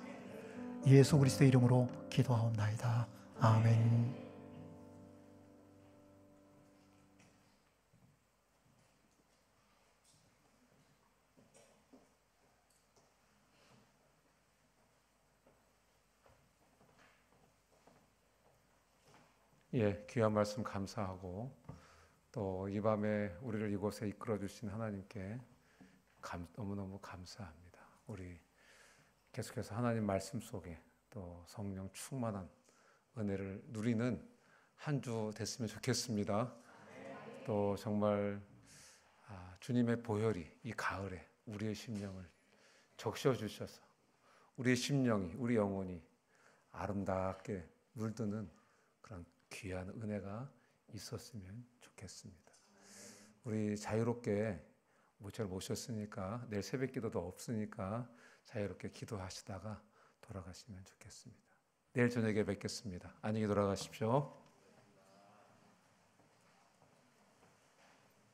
예수 그리스도의 이름으로 기도하옵나이다. 아멘. 예, 귀한 말씀 감사하고 또 이 밤에 우리를 이곳에 이끌어 주신 하나님께 너무너무 감사합니다. 우리 계속해서 하나님 말씀 속에 또 성령 충만한 은혜를 누리는 한 주 됐으면 좋겠습니다. 또 정말 주님의 보혈이 이 가을에 우리의 심령을 적셔 주셔서 우리의 심령이, 우리 영혼이 아름답게 물드는 그런 귀한 은혜가 있었으면 좋겠습니다. 우리 자유롭게 모처럼 모셨으니까 내일 새벽 기도도 없으니까 자유롭게 기도하시다가 돌아가시면 좋겠습니다. 내일 저녁에 뵙겠습니다. 안녕히 돌아가십시오.